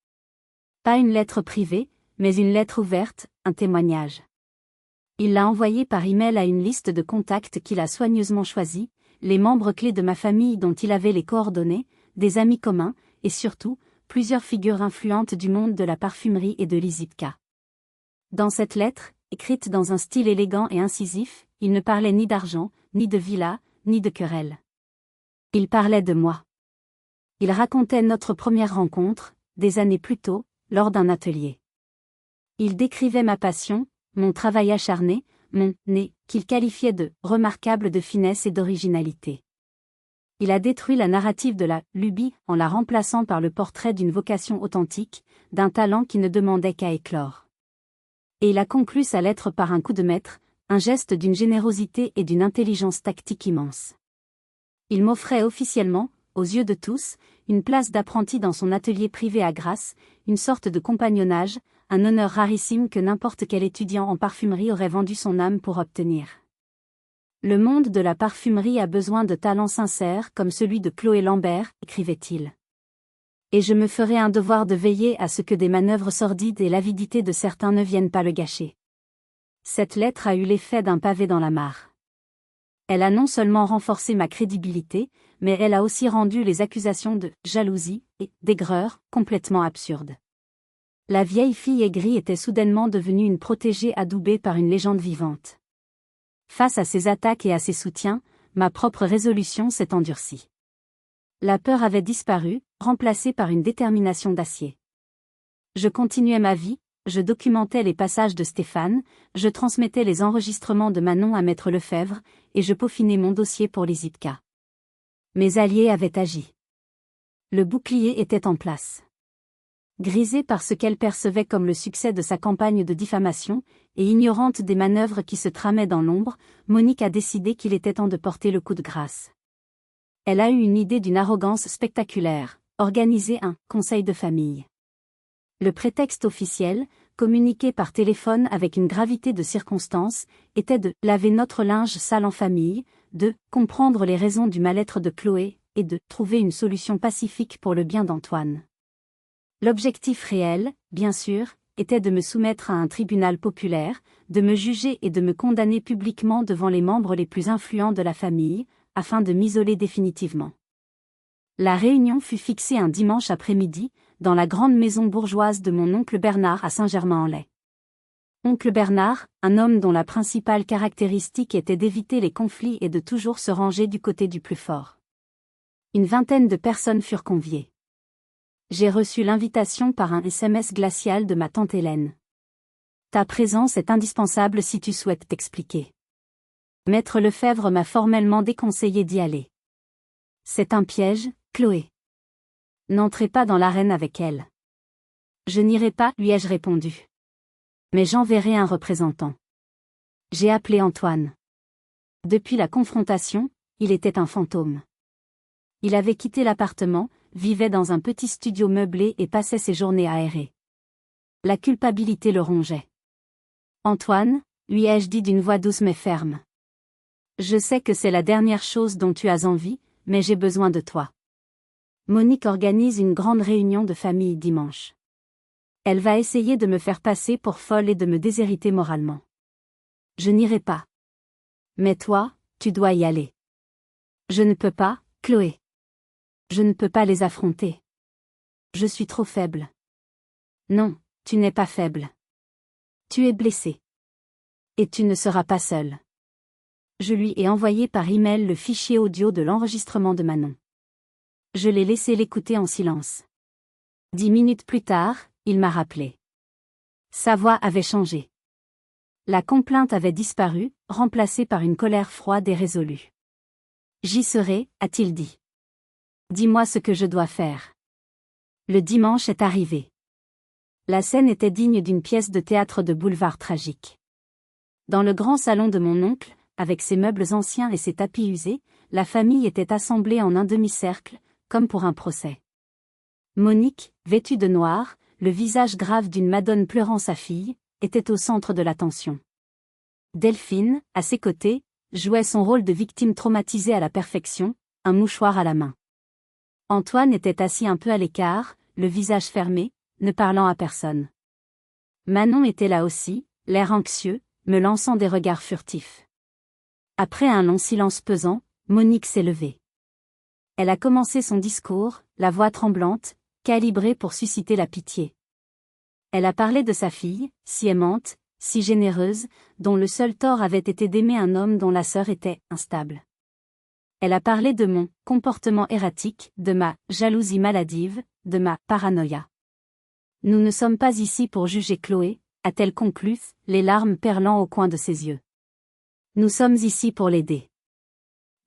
Pas une lettre privée, mais une lettre ouverte, un témoignage. Il l'a envoyée par email à une liste de contacts qu'il a soigneusement choisis, les membres clés de ma famille dont il avait les coordonnées, des amis communs, et surtout, plusieurs figures influentes du monde de la parfumerie et de l'Izipka. Dans cette lettre, écrite dans un style élégant et incisif, il ne parlait ni d'argent, ni de villa, ni de querelle. Il parlait de moi. Il racontait notre première rencontre, des années plus tôt, lors d'un atelier. Il décrivait ma passion, mon travail acharné, mon « nez », qu'il qualifiait de « remarquable de finesse et d'originalité ». Il a détruit la narrative de la « lubie » en la remplaçant par le portrait d'une vocation authentique, d'un talent qui ne demandait qu'à éclore. Et il a conclu sa lettre par un coup de maître, un geste d'une générosité et d'une intelligence tactique immense. Il m'offrait officiellement, aux yeux de tous, une place d'apprenti dans son atelier privé à Grasse, une sorte de compagnonnage, un honneur rarissime que n'importe quel étudiant en parfumerie aurait vendu son âme pour obtenir. Le monde de la parfumerie a besoin de talents sincères comme celui de Chloé Lambert, écrivait-il. Et je me ferai un devoir de veiller à ce que des manœuvres sordides et l'avidité de certains ne viennent pas le gâcher. Cette lettre a eu l'effet d'un pavé dans la mare. Elle a non seulement renforcé ma crédibilité, mais elle a aussi rendu les accusations de jalousie et d'aigreur complètement absurdes. La vieille fille aigrie était soudainement devenue une protégée adoubée par une légende vivante. Face à ces attaques et à ces soutiens, ma propre résolution s'est endurcie. La peur avait disparu, remplacée par une détermination d'acier. Je continuais ma vie, je documentais les passages de Stéphane, je transmettais les enregistrements de Manon à Maître Lefebvre, et je peaufinais mon dossier pour les IPCA. Mes alliés avaient agi. Le bouclier était en place. Grisée par ce qu'elle percevait comme le succès de sa campagne de diffamation, et ignorante des manœuvres qui se tramaient dans l'ombre, Monique a décidé qu'il était temps de porter le coup de grâce. Elle a eu une idée d'une arrogance spectaculaire, organiser un « conseil de famille ». Le prétexte officiel, communiqué par téléphone avec une gravité de circonstance, était de « laver notre linge sale en famille », de « comprendre les raisons du mal-être de Chloé » et de « trouver une solution pacifique pour le bien d'Antoine ». L'objectif réel, bien sûr, était de me soumettre à un tribunal populaire, de me juger et de me condamner publiquement devant les membres les plus influents de la famille, afin de m'isoler définitivement. La réunion fut fixée un dimanche après-midi, dans la grande maison bourgeoise de mon oncle Bernard à Saint-Germain-en-Laye. Oncle Bernard, un homme dont la principale caractéristique était d'éviter les conflits et de toujours se ranger du côté du plus fort. Une vingtaine de personnes furent conviées. J'ai reçu l'invitation par un SMS glacial de ma tante Hélène. Ta présence est indispensable si tu souhaites t'expliquer. Maître Lefebvre m'a formellement déconseillé d'y aller. C'est un piège, Chloé. N'entrez pas dans l'arène avec elle. Je n'irai pas, lui ai-je répondu. Mais j'enverrai un représentant. J'ai appelé Antoine. Depuis la confrontation, il était un fantôme. Il avait quitté l'appartement, vivait dans un petit studio meublé et passait ses journées aérées. La culpabilité le rongeait. Antoine, lui ai-je dit d'une voix douce mais ferme. Je sais que c'est la dernière chose dont tu as envie, mais j'ai besoin de toi. Monique organise une grande réunion de famille dimanche. Elle va essayer de me faire passer pour folle et de me déshériter moralement. Je n'irai pas. Mais toi, tu dois y aller. Je ne peux pas, Chloé. Je ne peux pas les affronter. Je suis trop faible. Non, tu n'es pas faible. Tu es blessé. Et tu ne seras pas seul. Je lui ai envoyé par email le fichier audio de l'enregistrement de Manon. Je l'ai laissé l'écouter en silence. 10 minutes plus tard, il m'a rappelé. Sa voix avait changé. La complainte avait disparu, remplacée par une colère froide et résolue. J'y serai, a-t-il dit. Dis-moi ce que je dois faire. Le dimanche est arrivé. La scène était digne d'une pièce de théâtre de boulevard tragique. Dans le grand salon de mon oncle, avec ses meubles anciens et ses tapis usés, la famille était assemblée en un demi-cercle, comme pour un procès. Monique, vêtue de noir, le visage grave d'une madone pleurant sa fille, était au centre de l'attention. Delphine, à ses côtés, jouait son rôle de victime traumatisée à la perfection, un mouchoir à la main. Antoine était assis un peu à l'écart, le visage fermé, ne parlant à personne. Manon était là aussi, l'air anxieux, me lançant des regards furtifs. Après un long silence pesant, Monique s'est levée. Elle a commencé son discours, la voix tremblante, calibrée pour susciter la pitié. Elle a parlé de sa fille, si aimante, si généreuse, dont le seul tort avait été d'aimer un homme dont la sœur était instable. Elle a parlé de mon comportement erratique, de ma jalousie maladive, de ma paranoïa. Nous ne sommes pas ici pour juger Chloé, a-t-elle conclu, les larmes perlant au coin de ses yeux. Nous sommes ici pour l'aider.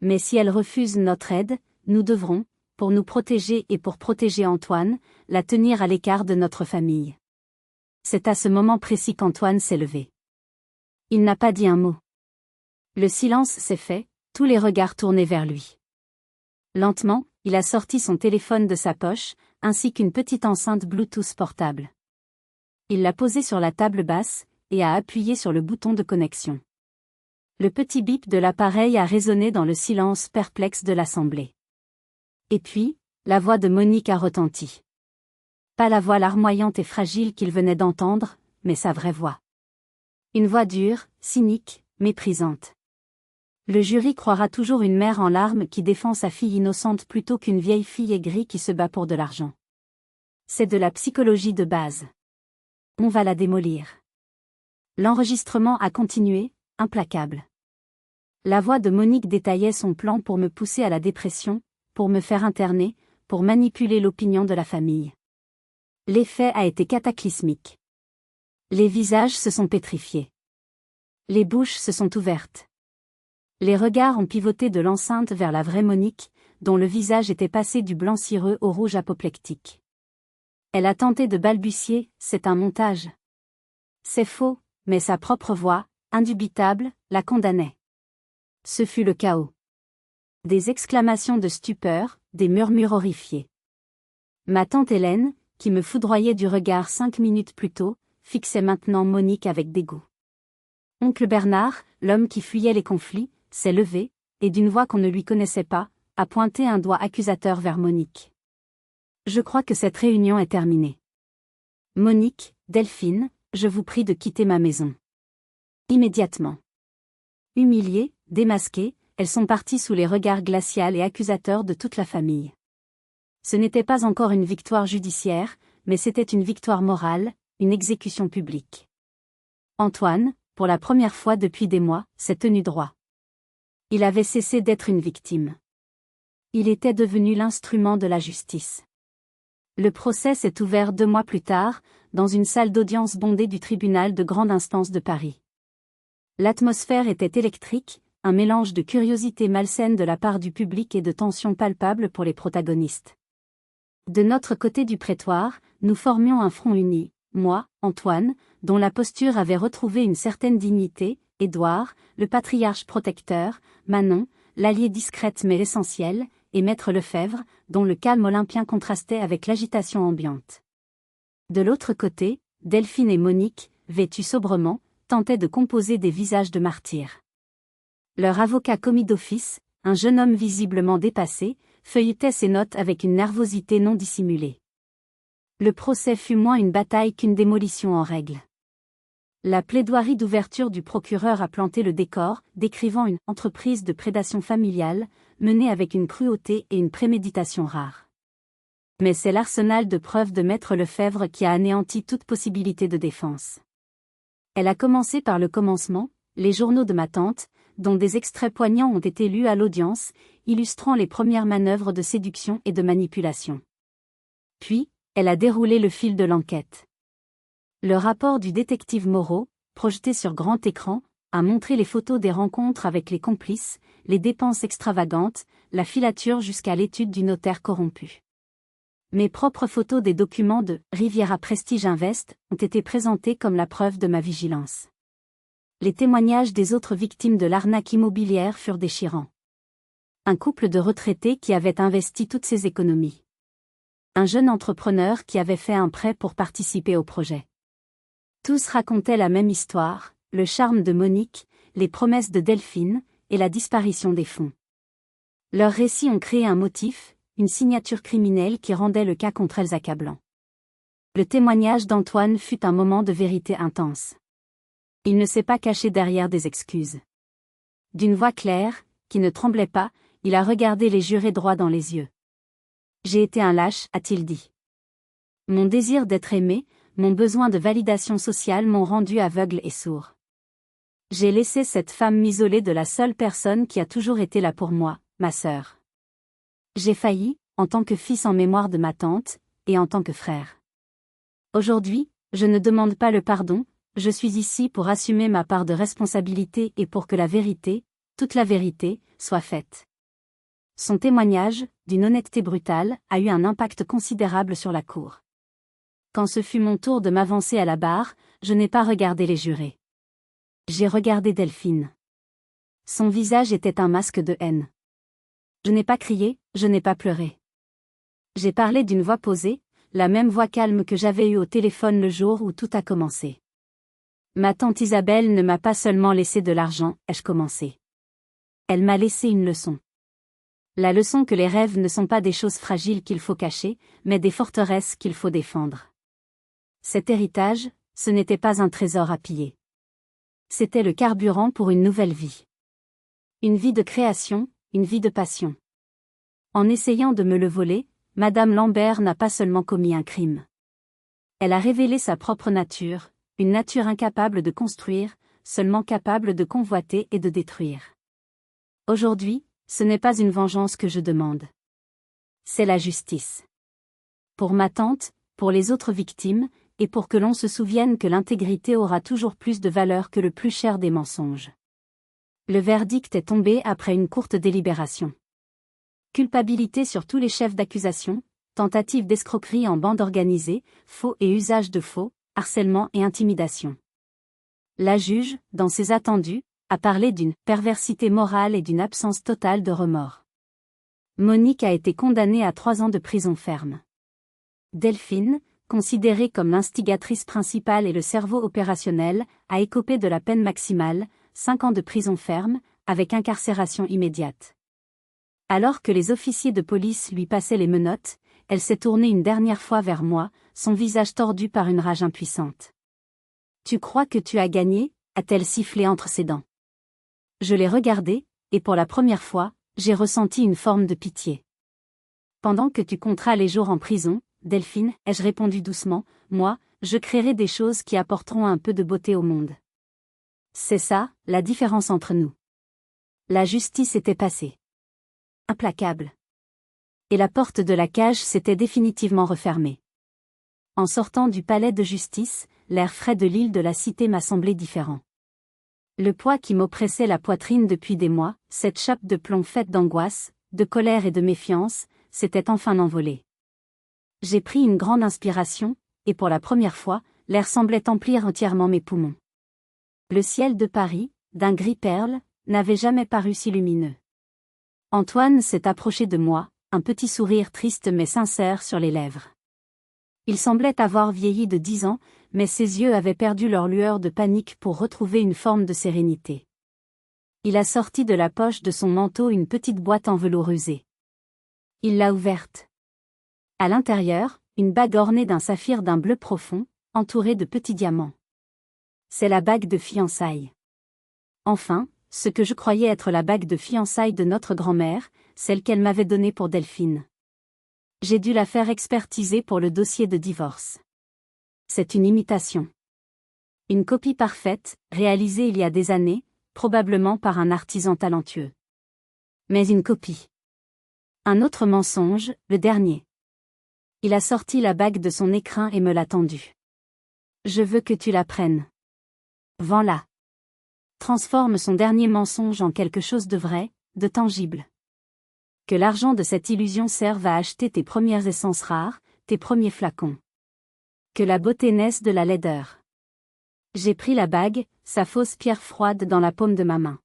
Mais si elle refuse notre aide, nous devrons, pour nous protéger et pour protéger Antoine, la tenir à l'écart de notre famille. C'est à ce moment précis qu'Antoine s'est levé. Il n'a pas dit un mot. Le silence s'est fait, tous les regards tournés vers lui. Lentement, il a sorti son téléphone de sa poche, ainsi qu'une petite enceinte Bluetooth portable. Il l'a posée sur la table basse, et a appuyé sur le bouton de connexion. Le petit bip de l'appareil a résonné dans le silence perplexe de l'assemblée. Et puis, la voix de Monique a retenti. Pas la voix larmoyante et fragile qu'il venait d'entendre, mais sa vraie voix. Une voix dure, cynique, méprisante. Le jury croira toujours une mère en larmes qui défend sa fille innocente plutôt qu'une vieille fille aigrie qui se bat pour de l'argent. C'est de la psychologie de base. On va la démolir. L'enregistrement a continué, implacable. La voix de Monique détaillait son plan pour me pousser à la dépression, pour me faire interner, pour manipuler l'opinion de la famille. L'effet a été cataclysmique. Les visages se sont pétrifiés. Les bouches se sont ouvertes. Les regards ont pivoté de l'enceinte vers la vraie Monique, dont le visage était passé du blanc cireux au rouge apoplectique. Elle a tenté de balbutier, c'est un montage. C'est faux, mais sa propre voix, indubitable, la condamnait. Ce fut le chaos. Des exclamations de stupeur, des murmures horrifiés. Ma tante Hélène, qui me foudroyait du regard 5 minutes plus tôt, fixait maintenant Monique avec dégoût. Oncle Bernard, l'homme qui fuyait les conflits, s'est levé, et d'une voix qu'on ne lui connaissait pas, a pointé un doigt accusateur vers Monique. Je crois que cette réunion est terminée. Monique, Delphine, je vous prie de quitter ma maison. Immédiatement. Humiliées, démasquées, elles sont parties sous les regards glaciaux et accusateurs de toute la famille. Ce n'était pas encore une victoire judiciaire, mais c'était une victoire morale, une exécution publique. Antoine, pour la première fois depuis des mois, s'est tenu droit. Il avait cessé d'être une victime. Il était devenu l'instrument de la justice. Le procès s'est ouvert 2 mois plus tard, dans une salle d'audience bondée du tribunal de grande instance de Paris. L'atmosphère était électrique, un mélange de curiosité malsaine de la part du public et de tension palpable pour les protagonistes. De notre côté du prétoire, nous formions un front uni, moi, Antoine, dont la posture avait retrouvé une certaine dignité, Édouard, le patriarche protecteur, Manon, l'alliée discrète mais essentielle, et Maître Lefebvre, dont le calme olympien contrastait avec l'agitation ambiante. De l'autre côté, Delphine et Monique, vêtues sobrement, tentaient de composer des visages de martyrs. Leur avocat commis d'office, un jeune homme visiblement dépassé, feuilletait ses notes avec une nervosité non dissimulée. Le procès fut moins une bataille qu'une démolition en règle. La plaidoirie d'ouverture du procureur a planté le décor, décrivant une entreprise de prédation familiale, menée avec une cruauté et une préméditation rares. Mais c'est l'arsenal de preuves de Maître Lefebvre qui a anéanti toute possibilité de défense. Elle a commencé par le commencement, les journaux de ma tante, dont des extraits poignants ont été lus à l'audience, illustrant les premières manœuvres de séduction et de manipulation. Puis, elle a déroulé le fil de l'enquête. Le rapport du détective Moreau, projeté sur grand écran, a montré les photos des rencontres avec les complices, les dépenses extravagantes, la filature jusqu'à l'étude du notaire corrompu. Mes propres photos des documents de Riviera Prestige Invest ont été présentées comme la preuve de ma vigilance. Les témoignages des autres victimes de l'arnaque immobilière furent déchirants. Un couple de retraités qui avait investi toutes ses économies. Un jeune entrepreneur qui avait fait un prêt pour participer au projet. Tous racontaient la même histoire, le charme de Monique, les promesses de Delphine, et la disparition des fonds. Leurs récits ont créé un motif, une signature criminelle qui rendait le cas contre elles accablant. Le témoignage d'Antoine fut un moment de vérité intense. Il ne s'est pas caché derrière des excuses. D'une voix claire, qui ne tremblait pas, il a regardé les jurés droit dans les yeux. « J'ai été un lâche », a-t-il dit. « Mon désir d'être aimé, mon besoin de validation sociale m'ont rendu aveugle et sourd. J'ai laissé cette femme m'isoler de la seule personne qui a toujours été là pour moi, ma sœur. J'ai failli, en tant que fils en mémoire de ma tante, et en tant que frère. Aujourd'hui, je ne demande pas le pardon, je suis ici pour assumer ma part de responsabilité et pour que la vérité, toute la vérité, soit faite. Son témoignage, d'une honnêteté brutale, a eu un impact considérable sur la cour. Quand ce fut mon tour de m'avancer à la barre, je n'ai pas regardé les jurés. J'ai regardé Delphine. Son visage était un masque de haine. Je n'ai pas crié, je n'ai pas pleuré. J'ai parlé d'une voix posée, la même voix calme que j'avais eue au téléphone le jour où tout a commencé. Ma tante Isabelle ne m'a pas seulement laissé de l'argent, ai-je commencé. Elle m'a laissé une leçon. La leçon que les rêves ne sont pas des choses fragiles qu'il faut cacher, mais des forteresses qu'il faut défendre. Cet héritage, ce n'était pas un trésor à piller. C'était le carburant pour une nouvelle vie. Une vie de création, une vie de passion. En essayant de me le voler, Madame Lambert n'a pas seulement commis un crime. Elle a révélé sa propre nature, une nature incapable de construire, seulement capable de convoiter et de détruire. Aujourd'hui, ce n'est pas une vengeance que je demande. C'est la justice. Pour ma tante, pour les autres victimes, et pour que l'on se souvienne que l'intégrité aura toujours plus de valeur que le plus cher des mensonges. Le verdict est tombé après une courte délibération. Culpabilité sur tous les chefs d'accusation, tentative d'escroquerie en bande organisée, faux et usage de faux, harcèlement et intimidation. La juge, dans ses attendus, a parlé d'une perversité morale et d'une absence totale de remords. Monique a été condamnée à 3 ans de prison ferme. Delphine, considérée comme l'instigatrice principale et le cerveau opérationnel, a écopé de la peine maximale, 5 ans de prison ferme, avec incarcération immédiate. Alors que les officiers de police lui passaient les menottes, elle s'est tournée une dernière fois vers moi, son visage tordu par une rage impuissante. « Tu crois que tu as gagné ?» a-t-elle sifflé entre ses dents. Je l'ai regardée, et pour la première fois, j'ai ressenti une forme de pitié. « Pendant que tu compteras les jours en prison, Delphine, ai-je répondu doucement, moi, je créerai des choses qui apporteront un peu de beauté au monde. C'est ça, la différence entre nous. » La justice était passée. Implacable. Et la porte de la cage s'était définitivement refermée. En sortant du palais de justice, l'air frais de l'île de la Cité m'a semblé différent. Le poids qui m'oppressait la poitrine depuis des mois, cette chape de plomb faite d'angoisse, de colère et de méfiance, s'était enfin envolée. J'ai pris une grande inspiration, et pour la première fois, l'air semblait emplir entièrement mes poumons. Le ciel de Paris, d'un gris perle, n'avait jamais paru si lumineux. Antoine s'est approché de moi, un petit sourire triste mais sincère sur les lèvres. Il semblait avoir vieilli de 10 ans, mais ses yeux avaient perdu leur lueur de panique pour retrouver une forme de sérénité. Il a sorti de la poche de son manteau une petite boîte en velours usé. Il l'a ouverte. À l'intérieur, une bague ornée d'un saphir d'un bleu profond, entourée de petits diamants. C'est la bague de fiançailles. Enfin, ce que je croyais être la bague de fiançailles de notre grand-mère, celle qu'elle m'avait donnée pour Delphine. J'ai dû la faire expertiser pour le dossier de divorce. C'est une imitation. Une copie parfaite, réalisée il y a des années, probablement par un artisan talentueux. Mais une copie. Un autre mensonge, le dernier. Il a sorti la bague de son écrin et me l'a tendue. Je veux que tu la prennes. Vends-la. Transforme son dernier mensonge en quelque chose de vrai, de tangible. Que l'argent de cette illusion serve à acheter tes premières essences rares, tes premiers flacons. Que la beauté naisse de la laideur. J'ai pris la bague, sa fausse pierre froide dans la paume de ma main.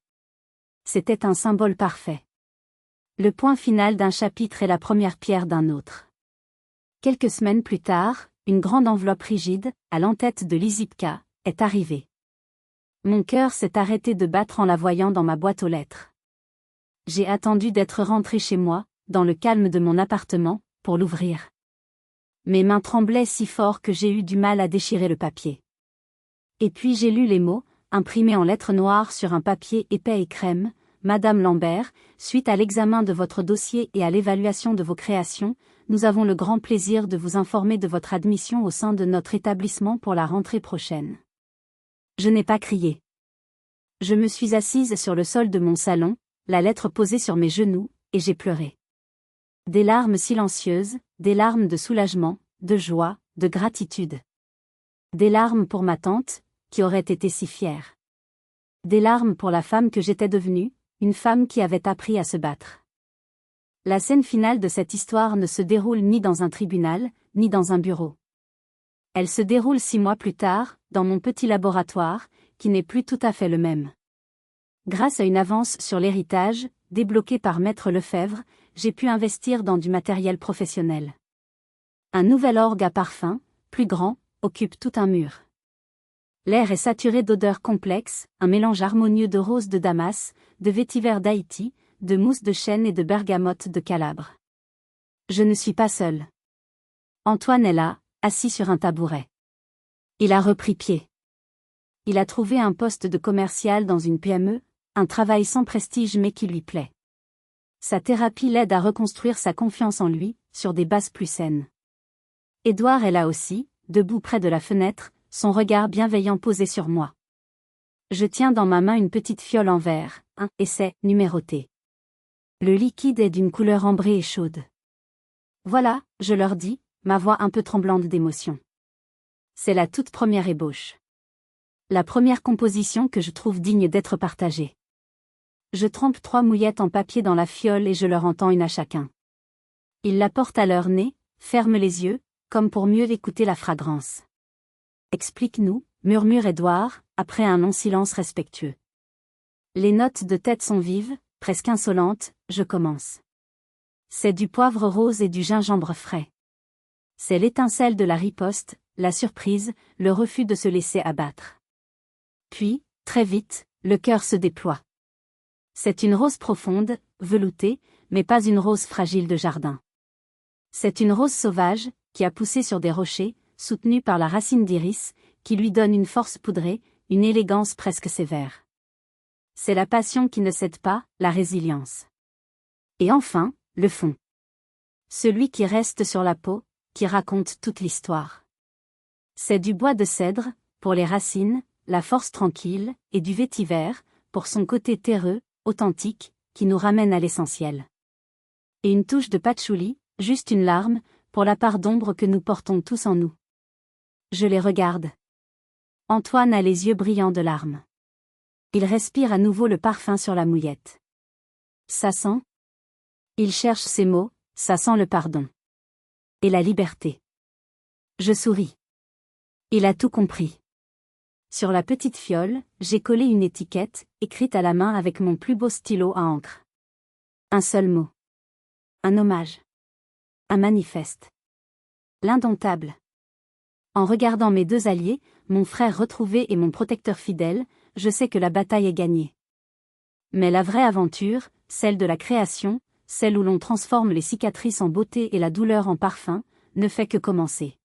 C'était un symbole parfait. Le point final d'un chapitre et la première pierre d'un autre. Quelques semaines plus tard, une grande enveloppe rigide, à l'entête de l'Izipca, est arrivée. Mon cœur s'est arrêté de battre en la voyant dans ma boîte aux lettres. J'ai attendu d'être rentré chez moi, dans le calme de mon appartement, pour l'ouvrir. Mes mains tremblaient si fort que j'ai eu du mal à déchirer le papier. Et puis j'ai lu les mots, imprimés en lettres noires sur un papier épais et crème, « Madame Lambert, suite à l'examen de votre dossier et à l'évaluation de vos créations, nous avons le grand plaisir de vous informer de votre admission au sein de notre établissement pour la rentrée prochaine. » Je n'ai pas crié. Je me suis assise sur le sol de mon salon, la lettre posée sur mes genoux, et j'ai pleuré. Des larmes silencieuses, des larmes de soulagement, de joie, de gratitude. Des larmes pour ma tante, qui aurait été si fière. Des larmes pour la femme que j'étais devenue, une femme qui avait appris à se battre. La scène finale de cette histoire ne se déroule ni dans un tribunal, ni dans un bureau. Elle se déroule 6 mois plus tard, dans mon petit laboratoire, qui n'est plus tout à fait le même. Grâce à une avance sur l'héritage, débloquée par Maître Lefebvre, j'ai pu investir dans du matériel professionnel. Un nouvel orgue à parfum, plus grand, occupe tout un mur. L'air est saturé d'odeurs complexes, un mélange harmonieux de roses de Damas, de vétiver d'Haïti, de mousse de chêne et de bergamote de Calabre. Je ne suis pas seul. Antoine est là, assis sur un tabouret. Il a repris pied. Il a trouvé un poste de commercial dans une PME, un travail sans prestige mais qui lui plaît. Sa thérapie l'aide à reconstruire sa confiance en lui, sur des bases plus saines. Édouard est là aussi, debout près de la fenêtre, son regard bienveillant posé sur moi. Je tiens dans ma main une petite fiole en verre, et c'est numéroté. Le liquide est d'une couleur ambrée et chaude. Voilà, je leur dis, ma voix un peu tremblante d'émotion. C'est la toute première ébauche. La première composition que je trouve digne d'être partagée. Je trempe 3 mouillettes en papier dans la fiole et je leur en tends une à chacun. Ils la portent à leur nez, ferment les yeux, comme pour mieux écouter la fragrance. Explique-nous, murmure Édouard, après un long silence respectueux. Les notes de tête sont vives, presque insolentes, je commence. C'est du poivre rose et du gingembre frais. C'est l'étincelle de la riposte, la surprise, le refus de se laisser abattre. Puis, très vite, le cœur se déploie. C'est une rose profonde, veloutée, mais pas une rose fragile de jardin. C'est une rose sauvage, qui a poussé sur des rochers, soutenue par la racine d'iris, qui lui donne une force poudrée, une élégance presque sévère. C'est la passion qui ne cède pas, la résilience. Et enfin, le fond. Celui qui reste sur la peau, qui raconte toute l'histoire. C'est du bois de cèdre, pour les racines, la force tranquille, et du vétiver, pour son côté terreux, authentique, qui nous ramène à l'essentiel. Et une touche de patchouli, juste une larme, pour la part d'ombre que nous portons tous en nous. Je les regarde. Antoine a les yeux brillants de larmes. Il respire à nouveau le parfum sur la mouillette. Ça sent? Il cherche ses mots, ça sent le pardon. Et la liberté. Je souris. Il a tout compris. Sur la petite fiole, j'ai collé une étiquette, écrite à la main avec mon plus beau stylo à encre. Un seul mot. Un hommage. Un manifeste. L'indomptable. En regardant mes 2 alliés, mon frère retrouvé et mon protecteur fidèle, je sais que la bataille est gagnée. Mais la vraie aventure, celle de la création, celle où l'on transforme les cicatrices en beauté et la douleur en parfum, ne fait que commencer.